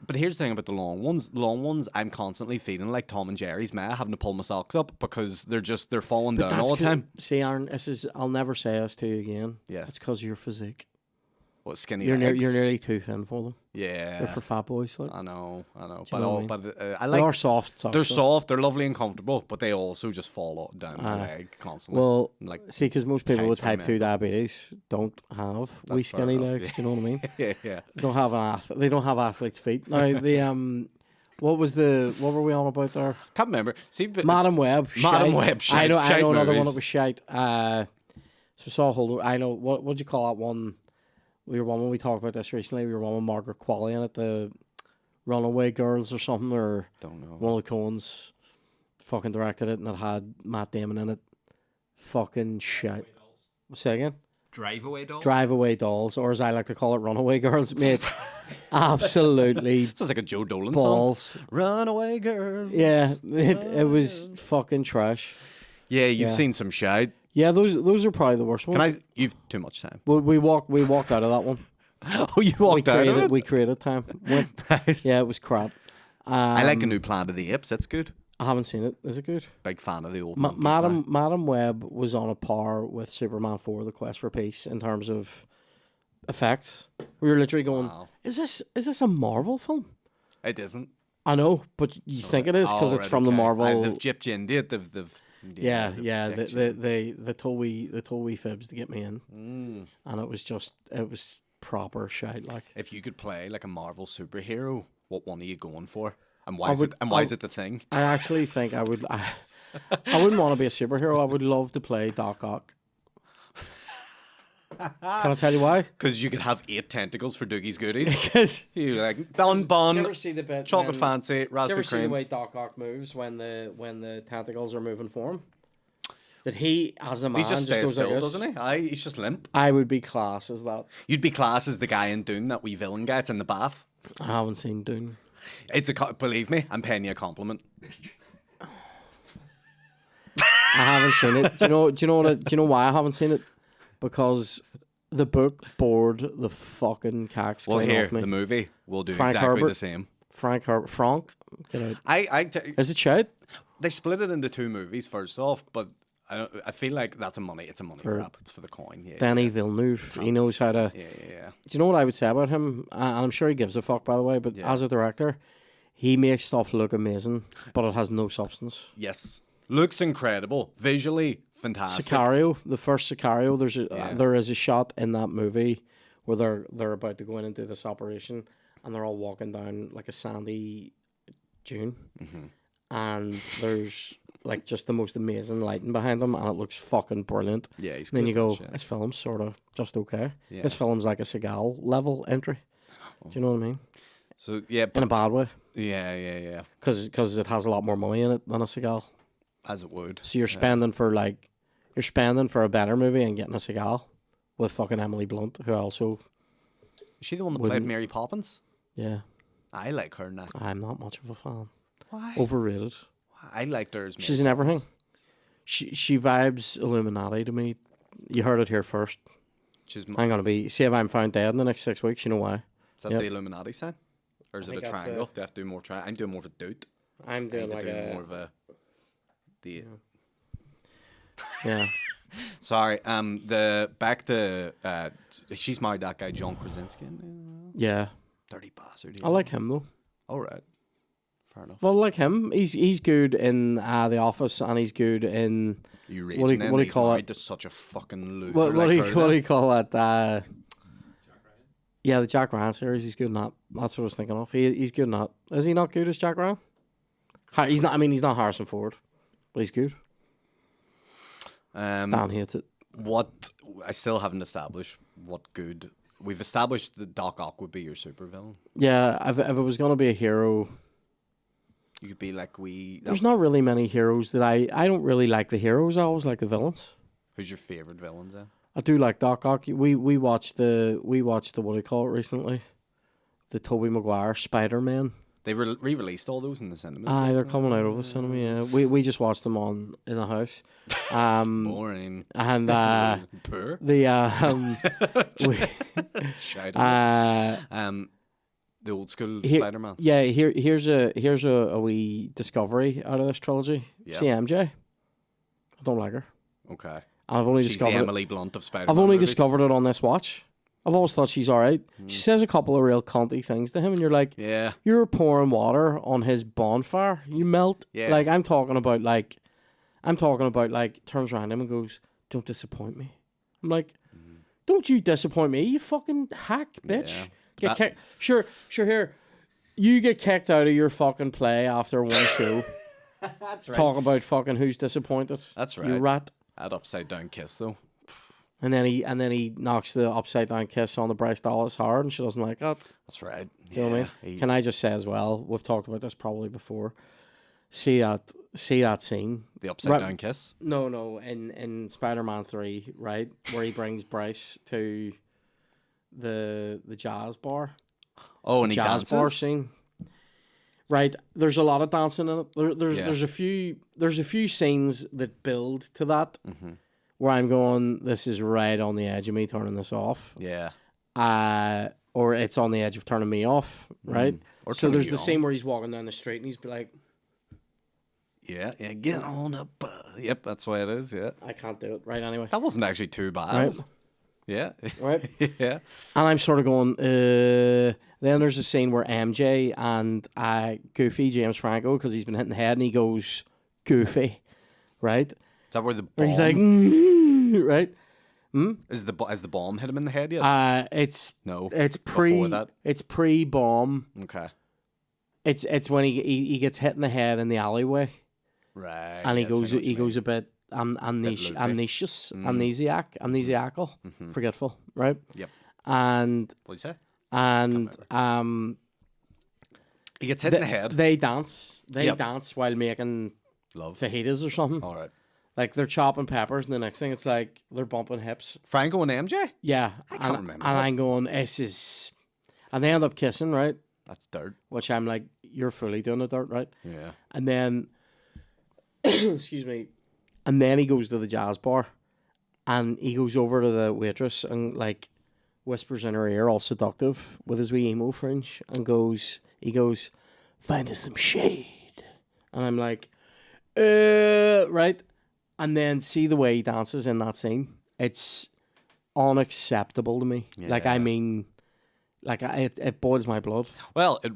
But here's the thing about the long ones. The long ones, I'm constantly feeling like Tom and Jerry's meh, having to pull my socks up because they're falling down all the time. See, Aaron, I'll never say this to you again. Yeah. It's because of your physique. What, skinny You're legs? nearly too thin for them. Yeah. They're for fat boys. Like. I know. you know But what I mean? I They like. are soft socks. They're though. soft. They're lovely and comfortable, but they also just fall down my leg constantly. Well, like see, because most people with tights for type 2 men. diabetes don't have wee That's fair skinny enough, legs. yeah. Do you know what I mean? yeah. They don't have they don't have athlete's feet. Now the what were we on about there? Can't remember. See, but Madam Web. Madam shite. Web, I know. shite Another one movies. that was shite. So saw Holder. I know. What do you call that one? We were one when we talked about this recently. We were one with Margaret Qualley in it, the Runaway Girls or something, or don't know. one of the Coens fucking directed it, and it had Matt Damon in it. Fucking shit. Say again. Drive away dolls. Drive Away Dolls, or as I like to call it, Runaway Girls, mate. Absolutely Sounds like a Joe Dolan balls. song. Runaway girl. Yeah, it was fucking trash. Yeah, you've Yeah. seen some shite. Yeah, those are probably the worst ones. Can I? You've too much time. We walked out of that one. Oh, you walked out of it. We created time. Nice. Yeah, it was crap. I like a new Planet of the Apes. That's good. I haven't seen it. Is it good? Big fan of the old. monkeys now. Madam Web was on a par with Superman 4: The Quest for Peace in terms of effects. We were literally going, Wow. Is this a Marvel film? It isn't. I know, but you think it is because it's from the Marvel. They've gypped you into it. They've Yeah, they've dicked you. they told we fibs to get me in, and it was proper shite. Like, If you could play like a Marvel superhero, what one are you going for? And I would- why is it the thing? I actually think I would. I wouldn't want to be a superhero. I would love to play Doc Ock. Can I tell you why? Because you could have 8 tentacles for Doogie's Goodies. Because You like bun bun, you ever see the bit? chocolate when- fancy, Do you raspberry ever see the cream. way Doc Ock moves when the tentacles are moving for him? That he, as a man, He just stays goes still, like this. doesn't he? Aye, he's just limp. I would be class as that. You'd be class as the guy in Dune that wee villain gets in the bath. I haven't seen Dune. Believe me, I'm paying you a compliment. I haven't seen it. Do you know why I haven't seen it? Because the book bored the fucking cacks Well, clean here, off me. the movie will do Frank exactly Herbert. the same. Frank, get out. Is Is it shite? they split it into 2 movies first off, but I feel like it's a money grab. It's for the coin. Yeah, Danny Villeneuve, he knows how to. yeah. Do you know what I would say about him? I'm sure he gives a fuck, by the way. But as a director, he makes stuff look amazing, but it has no substance. Yes, looks incredible, visually fantastic. Sicario, the first Sicario, there is a shot in that movie where they're about to go in and do this operation, and they're all walking down like a sandy dune, and there's like just the most amazing lighting behind them, and it looks fucking brilliant. Yeah, he's And then good you go, at that shit. this film's sort of just okay. Yeah. This film's like a Seagal level entry. Do you know what I mean? So yeah, In a bad way, yeah, because it has a lot more money in it than a Seagal. as it would. So you're spending for a better movie and getting a Seagal with fucking Emily Blunt, who also, Is she the one that Wouldn't- played Mary Poppins? yeah, I like her now. I'm not much of a fan. Why? Overrated. I liked her as Mary She's in Poppins. everything. She vibes Illuminati to me. You heard it here first. She's I'm gonna be. See if I'm found dead in the next 6 weeks. You know why? Is that Yep. the Illuminati sign? Or is I it a think that's triangle? Do you have to do more I'm doing more of a dude. I'm I doing need like to do a more of a the yeah. Sorry, the back to she's married that guy John Krasinski. Yeah. Dirty bastard. I like him though. Alright. Fair enough. Well, I like him. He's good in The Office, and he's good in You what raging do you- then what do you he's call married it? to such a fucking loser what like do you her what do then? you call it? Yeah, the Jack Ryan series. He's good in that. That's what I was thinking of. He's good in that. Is he not good as Jack Ryan? He's not. I mean, he's not Harrison Ford, but he's good. Dan hates it. What I still haven't established what good we've established that Doc Ock would be your supervillain. Yeah, if it was gonna be a hero, You could be like there's not really many heroes that I don't really like the heroes. I always like the villains. who's your favourite villain then? I do like Doc Ock. We watched the what do you call it recently? The Tobey Maguire Spider-Man. They re-released all those in the cinemas. Aye, they're recently. coming out of the cinema. Yeah, we just watched them in the house. Boring. And Poor. the Shite. The old school Here- Spider-Man. yeah, here's a wee discovery out of this trilogy. Yeah. See MJ. I don't like her. Okay. I've only She's the discovered. Emily Blunt of Spider-Man. I've only movies. discovered it on this watch. I've always thought she's all right. She says a couple of real cunty things to him, and you're like, Yeah. you're pouring water on his bonfire. You melt. Yeah. Like I'm talking about like turns around him and goes, "Don't disappoint me." I'm like, "Don't you disappoint me, you fucking hack, bitch." Yeah. Get That- kicked. Sure. Here, you get kicked out of your fucking play after one show. That's right. Talk about fucking who's disappointed. That's You right. rat. That upside down kiss though. And then he knocks the upside down kiss on the Bryce Dallas hard, and she doesn't like that. That's right. Do you know what I mean? Can I just say as well? We've talked about this probably before. See that scene. The upside Right. down kiss. No, in Spider-Man 3, right, where he brings Bryce to the jazz bar. Oh, and he Jazz dances. bar scene. Right, there's a lot of dancing in it. There's Yeah. there's a few scenes that build to that where I'm going, this is right on the edge of me turning this off. Yeah. Or it's on the edge of turning me off, right? Or So turning there's you the on. scene where he's walking down the street and he's be like, Yeah. Get on up. Yep, that's why it is. Yeah. I can't do it. Right, anyway. That wasn't actually too bad. Right. Yeah. Right. yeah. And I'm sort of going, Then there's a scene where MJ and Goofy, James Franco, because he's been hit in the head, and he goes, Goofy, right? Is that where the bomb... Or he's like, right? Has the bomb hit him in the head yet? It's Before that? It's pre-bomb. Okay. It's when he gets hit in the head in the alleyway, Right. and he yes, I know what you goes mean. a bit amnesiacal, forgetful, right? Yep. And What'd you say? He gets hit in the head. They dance. They Yep. dance while making Love. fajitas or something. All right. Like they're chopping peppers, and the next thing it's like they're bumping hips. Franco and MJ? Yeah, I can't remember And that. I'm going, this is, and they end up kissing, right? That's dirt. Which I'm like, you're fully doing the dirt, right? Yeah. And then, excuse me, and then he goes to the jazz bar, and he goes over to the waitress and like whispers in her ear, all seductive, with his wee emo fringe, and he goes, find us some shade. And I'm like, right. And then see the way he dances in that scene. It's unacceptable to me. Like, I Yeah. mean, like it boils my blood. Well, it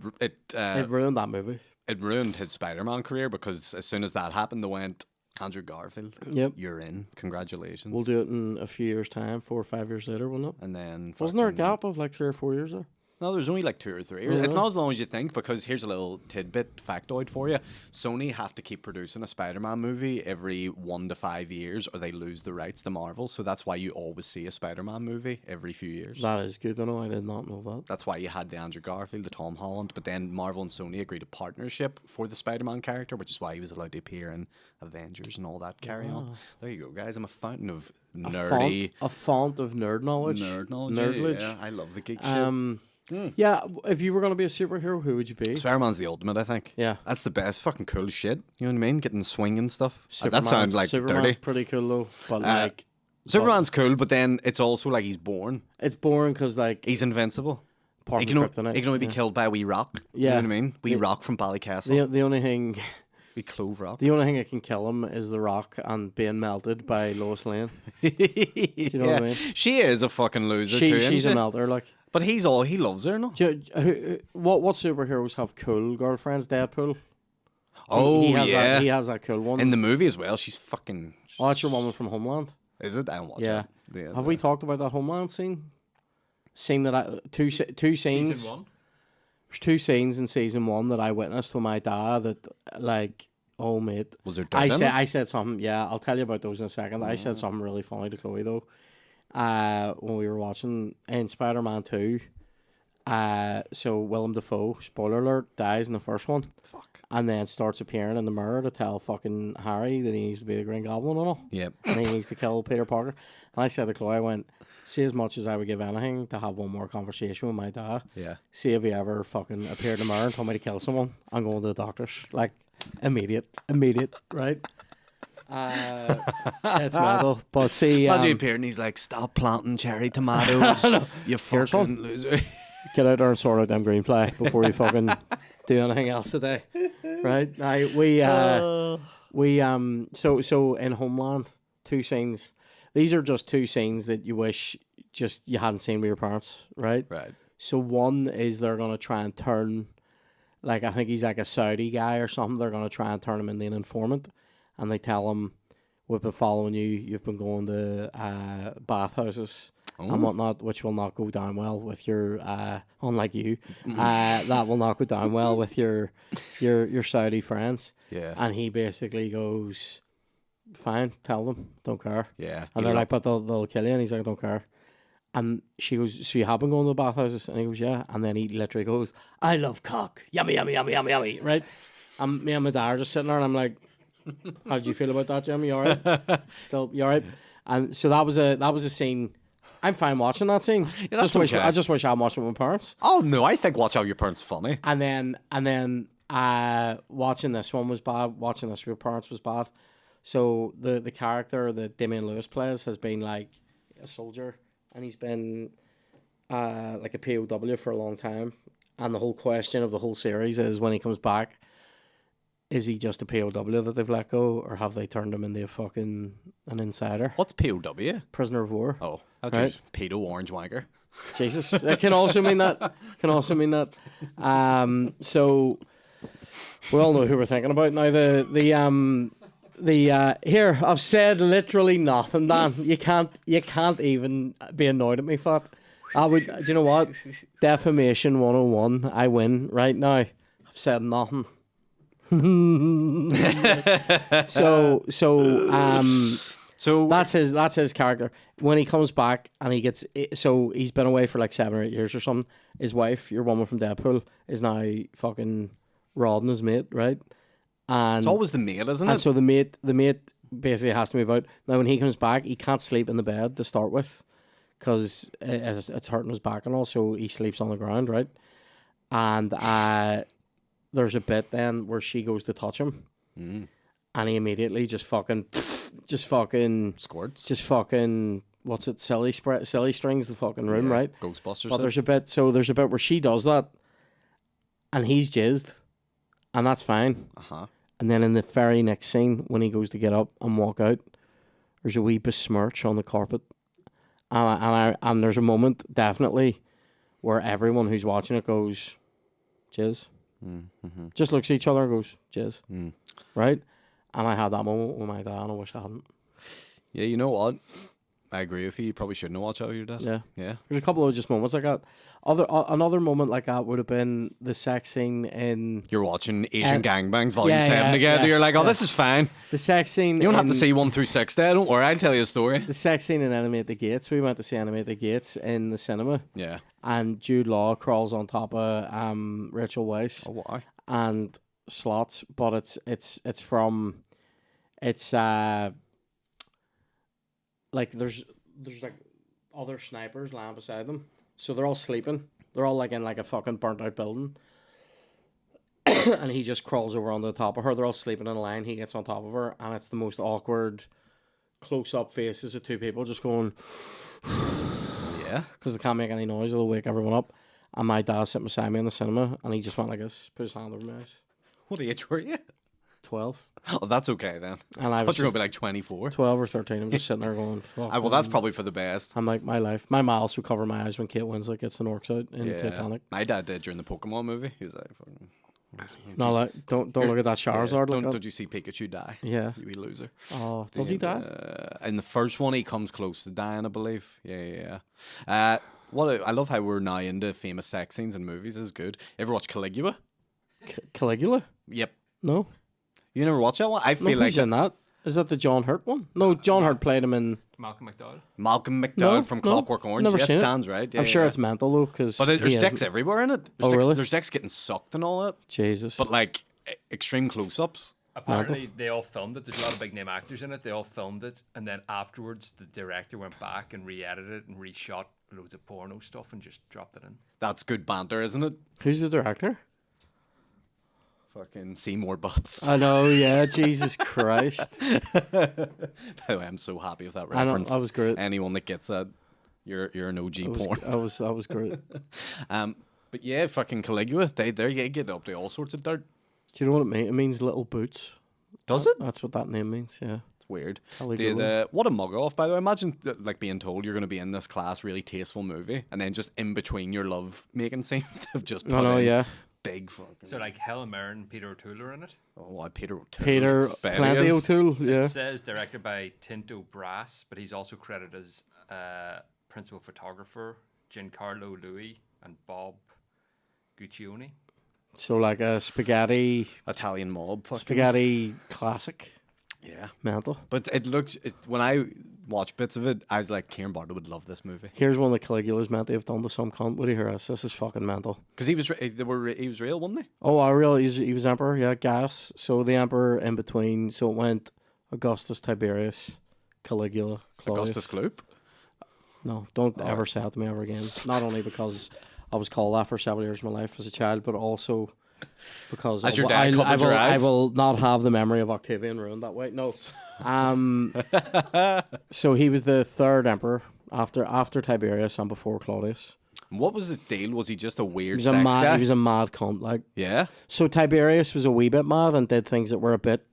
Ruined that movie. it ruined his Spider-Man career because as soon as that happened, they went, Andrew Garfield, Yep. you're in. Congratulations. We'll do it in a few years' time, 4 or 5 years later, won't it? And then Wasn't there a fucking- gap of like 3 or 4 years there? No, there's only like 2 or 3. Really? It's not as long as you think because here's a little tidbit factoid for you. Sony have to keep producing a Spider-Man movie every 1 to 5 years or they lose the rights to Marvel. So that's why you always see a Spider-Man movie every few years. That is good. I know. I did not know that. That's why you had the Andrew Garfield, the Tom Holland, but then Marvel and Sony agreed a partnership for the Spider-Man character, which is why he was allowed to appear in Avengers and all that carry on. There you go, guys. I'm a fountain of nerdy A font of nerd knowledge. nerdledge. Yeah, I love the geek shit. Yeah, if you were going to be a superhero, who would you be? Spider-Man's the ultimate, I think. Yeah. That's the best. Fucking cool shit. You know what I mean? Getting the swing and stuff. That sounds like Superman's dirty. pretty cool though, but like Superman's cool, but then it's also like he's born. it's boring because like He's invincible. part He of can, kryptonite. he can only be yeah. killed by a wee rock. You Yeah. know what I mean? Wee rock from Ballycastle. The only thing Wee clove rock. the only thing that can kill him is the rock and being melted by Lois Lane. you know what I mean? She is a fucking loser too. She's isn't a she? melter. Like, But he loves her, no? what superheroes have cool girlfriends? Deadpool. Oh, he has yeah. he has that cool one. In the movie as well, she's fucking... Oh, that's your woman from Homeland. Is it? I don't watch Yeah. it. Yeah. Have we talked about that Homeland scene? Scene that two scenes. Season 1. There's 2 scenes in season 1 that I witnessed with my dad that like, oh mate. Was there dirt in it? I said something. Yeah, I'll tell you about those in a second. I said something really funny to Chloe though. When we were watching in Spider-Man 2. So Willem Dafoe, spoiler alert, dies in the first one. Fuck. And then starts appearing in the mirror to tell fucking Harry that he needs to be the Green Goblin and all. Yep. And he needs to kill Peter Parker. And I said to Chloe, I went, see, as much as I would give anything to have one more conversation with my dad, Yeah. see if he ever fucking appeared in the mirror and told me to kill someone, I'm going to the doctors. Like, immediate, right? It's mental. But see, As he appeared and he's like, stop planting cherry tomatoes, you Here's fucking one. loser. get out there and sort out them green fly before you fucking do anything else today. Right? Now, so in Homeland, 2 scenes. These are just 2 scenes that you wish just you hadn't seen with your parents, right? Right. So one is they're gonna try and turn, like I think he's like a Saudi guy or something. They're gonna try and turn him into an informant, and they tell him, "We've been following you. You've been going to bathhouses and whatnot, which will not go down well with your unlike you. That will not go down well with your Saudi friends." Yeah. And he basically goes, "Fine, tell them, don't care." Yeah. And they're like, "But they'll kill you," and he's like, "I don't care." And she goes, "So you have been going to the bathhouses?" And he goes, "Yeah." And then he literally goes, "I love cock. Yummy, yummy, yummy, yummy, yummy." Right? And me and my dad are just sitting there, and I'm like, "How do you feel about that, Jim? You all right? Still, you all right?" And so that was a scene. I'm fine watching that scene. that's okay. I just wish I watched it with my parents. Oh, no, I think Watch Out Your Parents funny. And then watching this one was bad. Watching this with your parents was bad. So the character that Damian Lewis plays has been like a soldier, and he's been like a POW for a long time. And the whole question of the whole series is when he comes back, is he just a POW that they've let go, or have they turned him into a fucking an insider? What's POW? Prisoner of war. Oh, that's Right. just pedo orange wanker. Jesus, it can also mean that. So we all know who we're thinking about now. Here I've said literally nothing, Dan. You can't even be annoyed at me for it. Do you know what? Defamation 101. I win right now. I've said nothing. So that's his character. When he comes back and he's been away for like 7 or 8 years or something. His wife, your woman from Deadpool, is now fucking rodding his mate, right? And it's always the mate, isn't and it? so the mate basically has to move out. Now when he comes back, he can't sleep in the bed to start with, because it's hurting his back and all. So he sleeps on the ground, right? And there's a bit then where she goes to touch him, and he immediately just fucking Squirts. just fucking what's it? Silly strings the fucking room, right? Ghostbusters. But there's a bit where she does that, and he's jizzed, and that's fine. And then in the very next scene, when he goes to get up and walk out, there's a wee besmirch on the carpet, and there's a moment definitely where everyone who's watching it goes, jizz. Just looks at each other and goes, jizz. Right? And I had that moment with my dad, and I wish I hadn't. Yeah, you know what? I agree with you. You probably shouldn't have watched out with your dad. Yeah. There's a couple of just moments like that. Another moment like that would have been the sex scene in... You're watching Asian Gangbangs Volume 7 together. Yeah, you're like, this is fine. The sex scene... You don't have to see 1 through 6 there. Don't worry, I'll tell you a story. The sex scene in Enemy at the Gates. We went to see Enemy at the Gates in the cinema. Yeah. And Jude Law crawls on top of Rachel Weisz. Oh, why? And slots, but it's like there's like other snipers lying beside them, so they're all sleeping. They're all like in like a fucking burnt out building, and he just crawls over on the top of her. They're all sleeping in a line. He gets on top of her, and it's the most awkward close up faces of two people just going Yeah, because they can't make any noise. It'll wake everyone up. And my dad sitting beside me in the cinema, and he just went like this, put his hand over my eyes. what age were you? 12. Oh, that's okay then. And I I was thought you were just going to be like 24. 12 or 13. I'm just sitting there going, fuck. Well, that's probably for the best. I'm like, my life. My mouth would cover my eyes when Kate Winslet gets the orcs out in Yeah. Titanic. My dad did during the Pokemon movie. He was like, No, like, don't look at that Charizard. don't, Look don't you see Pikachu die? Yeah. You wee loser. Oh, does he die? In the first one, he comes close to dying, I believe. Yeah. I love how we're now into famous sex scenes in movies. This is good. Ever watch Caligula? Caligula? Yep. No. You never watch that one? I No, feel like who's in that? Is that the John Hurt one? No, John Hurt played him in... Malcolm McDowell. Malcolm McDowell No, from no, Clockwork Orange. never Yes, seen it. Stan's right. Yeah, I'm sure yeah. it's mental, though, because... But there's dicks everywhere in it. There's Oh, dicks, really? There's dicks getting sucked and all that. Jesus. But like extreme close-ups. Apparently, they all filmed it. There's a lot of big name actors in it. They all filmed it, and then afterwards, the director went back and re-edited it and reshot loads of porno stuff and just dropped it in. That's good banter, isn't it? Who's the director? Fucking Seymour Butts. I know, yeah. Jesus Christ. By the way, I'm so happy with that I know, reference. that was great. Anyone that gets that, you're an OG porn. That was great. But yeah, fucking Caligula. They get up to all sorts of dirt. Do you know what it means? It means little boots. Does it? That's what that name means, yeah. It's weird. Caligula. What a mug off, by the way. Imagine like being told you're going to be in this class, really tasteful movie, and then just in between your love making scenes, they've just put in yeah. big fucking. So, like, Helen Mirren and Peter O'Toole are in it. Oh, Peter O'Toole. Peter Bet Plenty he is. O'Toole, yeah. It says directed by Tinto Brass, but he's also credited as principal photographer, Giancarlo Louis, and Bob Guccione. So like a spaghetti Italian mob. Fucking. spaghetti classic. Yeah. Mental. But when I watch bits of it, I was like, Kieran Barter would love this movie. Here's one that Caligula's meant to have done to some cunt. What do you hear us? This is fucking mental. Because he was real, wasn't he? Oh, I realize he was emperor, yeah, Gaius. So the emperor in between, so it went Augustus, Tiberius, Caligula, Claudius. Augustus Gloop. No, don't ever say that to me ever again. Not only because I was called that for several years of my life as a child, but also because As your dad covered your I eyes? will not have the memory of Octavian ruined that way. No. So he was the third emperor after Tiberius and before Claudius. What was his deal? Was he just a weird He sex guy? was a mad cunt. Like, Yeah. so Tiberius was a wee bit mad and did things that were a bit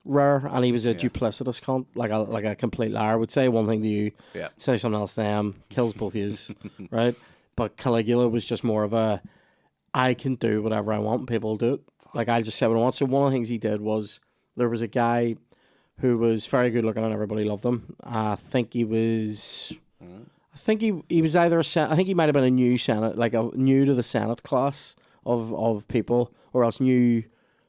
rare, and he was a duplicitous cunt, like a complete liar. Would say one thing to you, say something else to them, kills both yous, right? But Caligula was just more of a, I can do whatever I want, and people will do it. Like, I'll just say what I want. So one of the things he did was, there was a guy who was very good looking and everybody loved him. I think he was... I think he was either I think he might have been a new Senate, like a new to the Senate class of people, or else new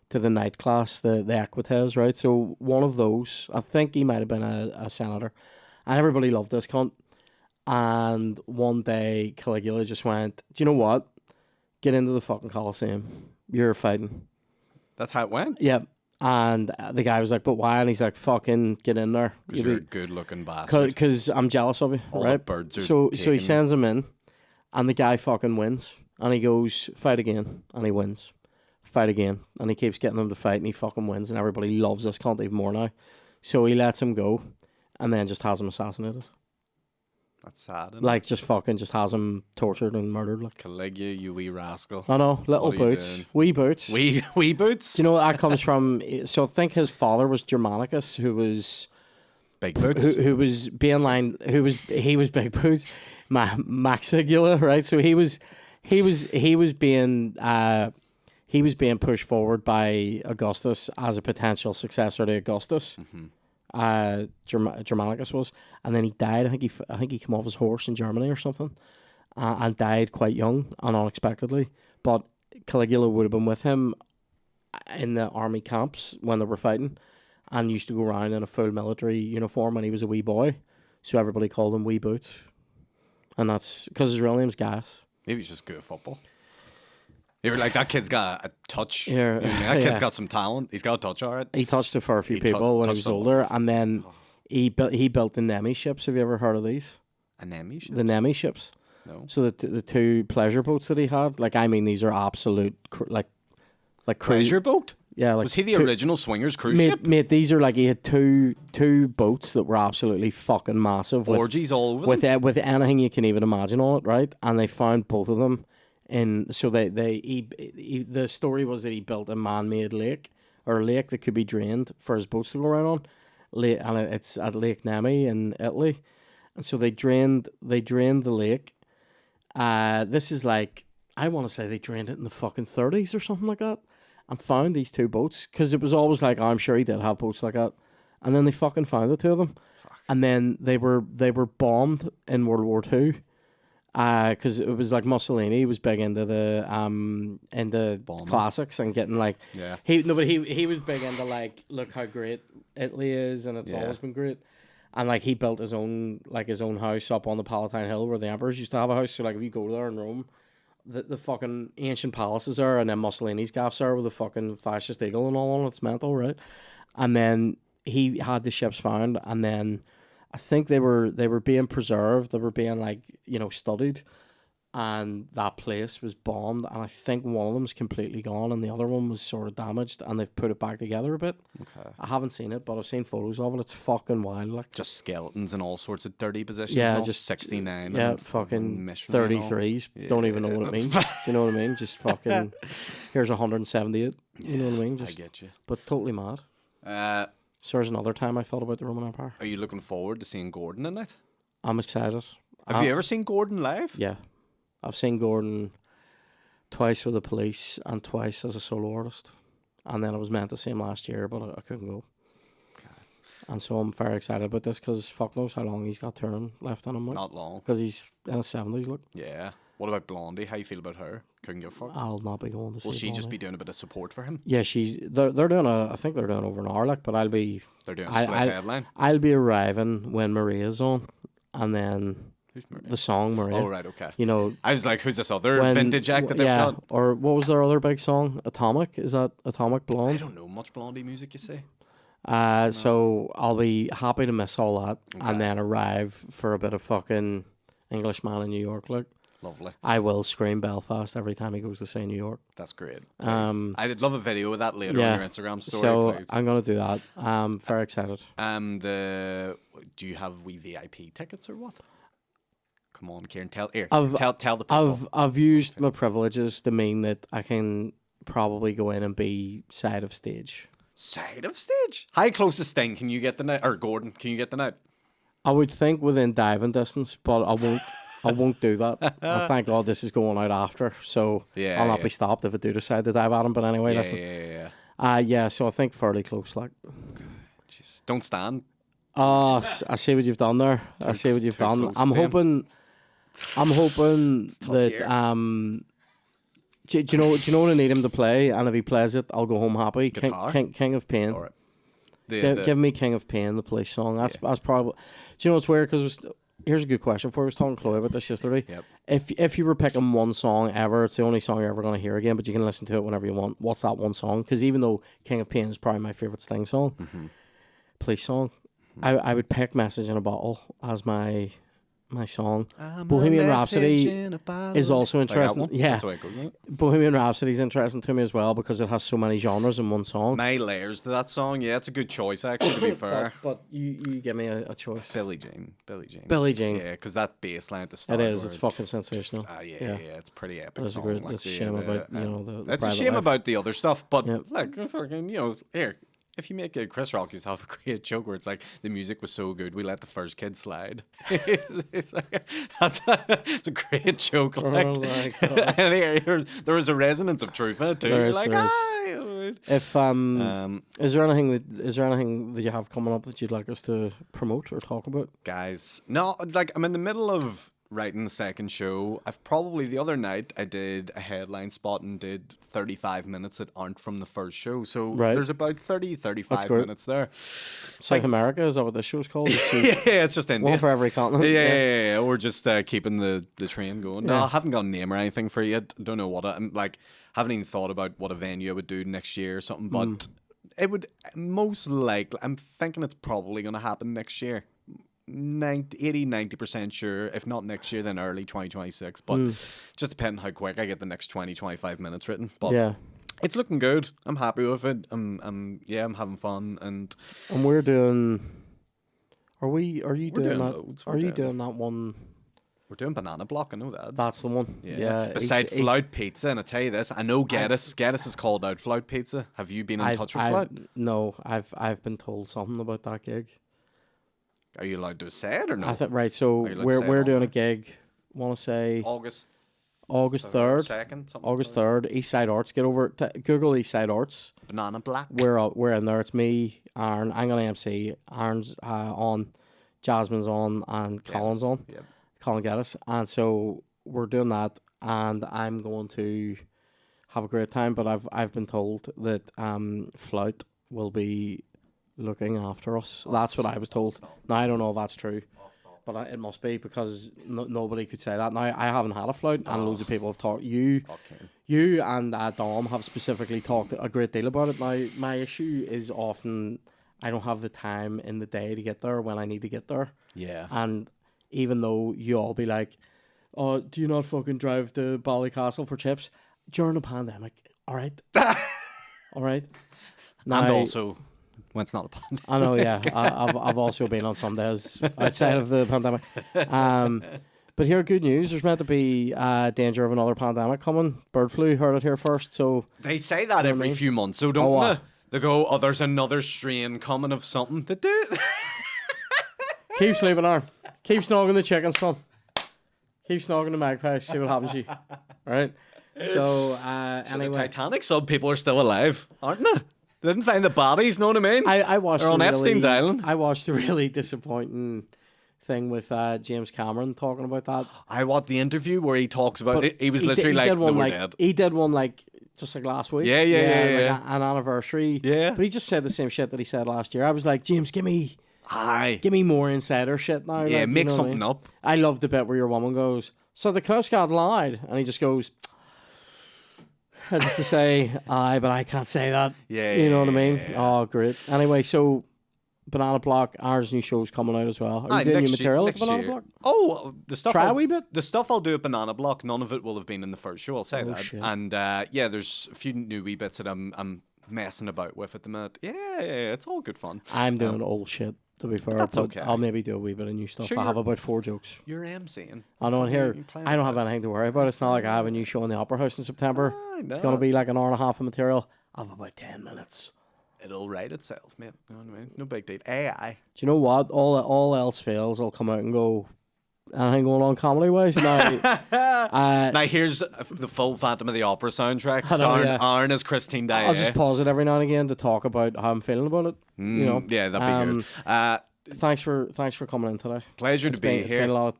to the night class, the Equites, right? So one of those, I think he might have been a senator. And everybody loved this cunt. And one day Caligula just went, do you know what? Get into the fucking Coliseum. You're fighting. That's how it went? Yeah. And the guy was like, but why? And he's like, fucking get in there. Because you're a good-looking bastard. Because I'm jealous of you, All right? the birds are so he taken. sends him in, and the guy fucking wins. And he goes, fight again. And he wins. Fight again. And he keeps getting them to fight, and he fucking wins. And everybody loves this cunt even more now. So he lets him go, and then just has him assassinated. That's sad, isn't Like, just fucking just has him tortured and murdered. Like, Caligula, you wee rascal. I know, little What are you boots. doing? Wee boots. Wee boots? Do you know what that comes from? So I think his father was Germanicus, who was... Big boots? Who was being line? He was big boots, Maxigula, right? So he was being pushed forward by Augustus as a potential successor to Augustus. Germanicus was, and then he died. I think he came off his horse in Germany or something, and died quite young and unexpectedly. But Caligula would have been with him in the army camps when they were fighting, and used to go around in a full military uniform when he was a wee boy. So everybody called him Wee Boots, and that's because his real name's Gas. Maybe he's just good at football. They were like, that kid's got a touch. Yeah, That kid's got some talent. He's got a touch, all right. He touched it for a few people when he was touched older, and then he built the Nemi ships. Have you ever heard of these? Anemi shit? The Nemi ships. No. So the two pleasure boats that he had, like, I mean, these are absolute like Pleasure boat? Yeah, like Was he the original swingers cruise ship? Mate, these are like, he had two boats that were absolutely fucking massive. Orgies all over them? With anything you can even imagine on it, right? And they found both of them. So the story was that he built a man-made lake, or a lake that could be drained for his boats to go around on, and it's at Lake Nemi in Italy, and so they drained the lake. This is like, I want to say they drained it in the fucking 30s or something like that, and found these two boats, because it was always like, oh, I'm sure he did have boats like that, and then they fucking found the two of them, and then they were bombed in World War II. Because it was like Mussolini was big into the classics and getting like he was big into like, look how great Italy is, and it's always been great, and like he built his own house up on the Palatine Hill where the emperors used to have a house. So like if you go there in Rome, the fucking ancient palaces are, and then Mussolini's gaffs are with the fucking fascist eagle and all on it. It's mental, right? And then he had the ships found, and then I think they were being preserved. They were being like, studied, and that place was bombed. And I think one of them is completely gone, and the other one was sort of damaged. And they've put it back together a bit. Okay. I haven't seen it, but I've seen photos of it. It's fucking wild, like. Just skeletons in all sorts of dirty positions. Yeah, all just 69. Yeah, and fucking missionary and all. 33s. Don't even know what it means. Do you know what I mean? Just fucking. Here's 178. You know what I mean? Just. I get you. But totally mad. So there's another time I thought about the Roman Empire. Are you looking forward to seeing Gordon in it? I'm excited. Have you ever seen Gordon live? Yeah. I've seen Gordon twice with the Police and twice as a solo artist. And then I was meant to see him last year, but I couldn't go. Okay. And so I'm very excited about this, because fuck knows how long he's got touring left on him. Like. Not long. Because he's in his 70s, look. Yeah. What about Blondie? How you feel about her? Couldn't give a fuck. I'll not be going to see Will she Blondie. just be doing a bit of support for him? Yeah, they're doing I think they're doing over an hour, like, but I'll be... They're doing a split headline? I'll be arriving when Maria's on, and then... Who's Maria? The song Maria. Oh, right, okay. I was like, who's this other vintage act that they've got? Or what was their other big song? Atomic? Is that Atomic Blonde? I don't know much Blondie music, you say. So I'll be happy to miss all that, and then arrive for a bit of fucking Englishman in New York, look. Lovely. I will scream Belfast every time he goes to say New York. That's great. I'd love a video of that later on your Instagram story. So please. I'm gonna do that. I'm very excited. Do you have VIP tickets or what? Come on, Kieran. Tell the people. I've used my privileges to mean that I can probably go in and be side of stage. Side of stage. How close to Sting can you get the night? Or Gordon, can you get the night? I would think within diving distance, but I won't. I won't do that. And thank God this is going out after, so Yeah, I'll not yeah. be stopped if I do decide to dive at him. But anyway, Yeah, listen. yeah. Yeah. So I think fairly close. Like, Jeez. Don't stand. oh, I see what you've done there. I see what you've too done. close I'm to him. hoping. I'm hoping that year. Do you know what I need him to play? And if he plays it, I'll go home happy. Guitar? King of Pain. All right. Give me King of Pain, the police song. That's probably. Do you know what's weird? Because here's a good question for you. I was talking to Chloe about this yesterday. Yep. If you were picking one song ever, it's the only song you're ever going to hear again, but you can listen to it whenever you want. What's that one song? Because even though King of Pain is probably my favorite Sting song, police song, I would pick Message in a Bottle as my song. Bohemian Rhapsody is also interesting. Like that one? Yeah. That's the way it goes, isn't it? Bohemian Rhapsody is interesting to me as well because it has so many genres in one song. My layers to that song. Yeah, it's a good choice, actually, to be fair. But you give me a choice. Billie Jean. Billie Jean. Yeah, because that bass line at the start. It is. where It's fucking sensational. Yeah, it's pretty epic. That's a song. great. Like That's a the- shame the, about the It's a private shame life. about the other stuff, but Yep. like, fucking, here. If you make a Chris Rock yourself a great joke where it's like the music was so good we let the first kid slide. it's a great joke. Like, Oh my God. and there was a resonance of truth in it too. There You're is, like, there is. alright. If is there anything that you have coming up that you'd like us to promote or talk about? Guys, no, like I'm in the middle of writing the second show. The other night I did a headline spot and did 35 minutes that aren't from the first show. So Right. there's about 35 great. minutes there. South America, is that what this show's called? Yeah, it's just India. One for every continent. Yeah. We're just keeping the train going. No, Yeah. I haven't got a name or anything for it yet. Don't know what I'm like. Haven't even thought about what a venue I would do next year or something. But it would most likely. I'm thinking it's probably going to happen next year. 90% sure. If not next year, then early 2026. But just depending how quick I get the next 25 minutes written. But Yeah. it's looking good. I'm happy with it. I'm having fun and. And we're doing. Are you We're doing doing that? loads, Are we're you doing doing that one? We're doing Banana Block, I know that. That's the one. Yeah. Beside he's- Flout Pizza, and I tell you this, I know Geddes is called out Flout Pizza. Have you been in touch with Flout? No, I've been told something about that gig. Are you allowed to say it or no? I think right. So Are you allowed to we're say we're it doing on a gig. Want to say August August 3rd. 2nd, something. August 3rd. Eastside Arts. Get over Google Eastside Arts. Banana Black. We're in there. It's me, Aaron. I'm gonna MC. Aaron's on, Jasmine's on, and Colin's on. Yep. Colin Geddes. And so we're doing that, and I'm going to have a great time. But I've been told that Flout will be looking after us. That's what I was told. Now I don't know if that's true, but it must be because nobody could say that. Now I haven't had a Flout, and loads of people have talked. You and Dom have specifically talked a great deal about it. Now my issue is often I don't have the time in the day to get there when I need to get there. Yeah. And even though you all be like, "Oh, do you not fucking drive to Ballycastle for chips?" During the pandemic, all right, all right. Now, And also, when it's not a pandemic. I know, yeah. I've also been on some days outside of the pandemic. But here, good news. There's meant to be danger of another pandemic coming. Bird flu, heard it here first. So They say that every few months, so don't they? They go, oh, there's another strain coming of something. They do. keep sleeping, Aaron. Keep snogging the chicken, son. Keep snogging the magpies. See what happens to you. All right. So, The anyway. Titanic sub people are still alive, aren't they? They didn't find the bodies, know what I mean? I watched They're on a Epstein's Island. I watched a really disappointing thing with James Cameron talking about that. I watched the interview where he talks about But it. He was literally like, did they one were like dead. he did one like just like last week. Yeah. Like an anniversary. Yeah. But he just said the same shit that he said last year. I was like, James, give me Aye. more insider shit now. Yeah, like, make you know what I something mean? up. I love the bit where your woman goes, "So the Coast Guard lied," and he just goes, as if to say, "Aye, but I can't say that." Yeah, you know what I mean. yeah. Oh, great. Anyway, so Banana Block, Aaron's new show's coming out as well. Are you doing new material at Banana Block? Oh, the stuff. Try a wee bit? The stuff I'll do at Banana Block, none of it will have been in the first show. I'll say that. shit. And yeah, there's a few new wee bits that I'm messing about with at the minute. Yeah, it's all good fun. I'm doing old shit, to be fair. That's but okay. I'll maybe do a wee bit of new stuff. Sure, I have you're- about 4 jokes. You're MCing. I know, and here, You're playing I don't with have anything to worry about. It's not like I have a new show in the Opera House in September. I It's know. going to be like an hour and a half of material. I have about 10 minutes. it'll write itself, mate. You know what I mean? No big deal. AI. Do you know what? All else fails, I'll come out and go, anything going on comedy wise? Now, Now here's the full Phantom of the Opera soundtrack, starring Aaron as Christine Daae. I'll just pause it every now and again to talk about how I'm feeling about it. You know, Yeah, that'd be good. Thanks for coming in today. Pleasure to be here.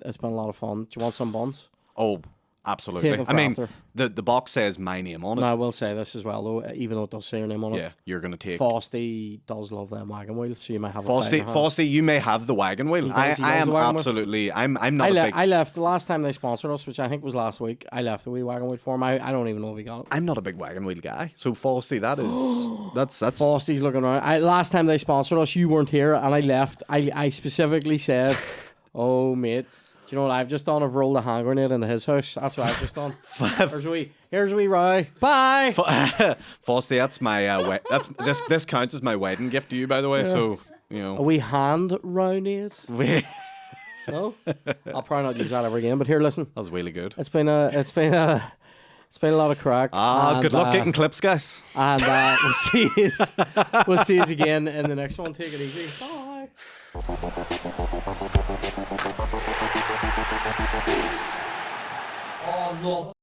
It's been a lot of fun. Do you want some buns? Oh, absolutely. Take 'em I mean, after. the box says my name on it. No, I will say this as well, though, even though it does say your name on it. Yeah, you're going to take... Frosty does love them wagon wheels, so you might have Frosty, you may have the wagon wheel. He I does am the wagon wheel. absolutely... I'm not a big... I left the last time they sponsored us, which I think was last week. I left the wee wagon wheel for him. I don't even know if he got it. I'm not a big wagon wheel guy. So Frosty, that is... that's... Frosty's looking around. Last time they sponsored us, you weren't here, and I left. I specifically said, oh, mate... Do you know what I've just done? I've rolled a hand grenade into his house. That's what I've just done. Here's a wee Roy. Bye. Frosty, that's my this counts as my wedding gift to you, by the way. Yeah. So you know, a wee hand roundade. No, I'll probably not use that ever again. But here, listen. That was really good. It's been a lot of crack. Good luck getting clips, guys. And we'll see you again in the next one. Take it easy. Bye. Oh no.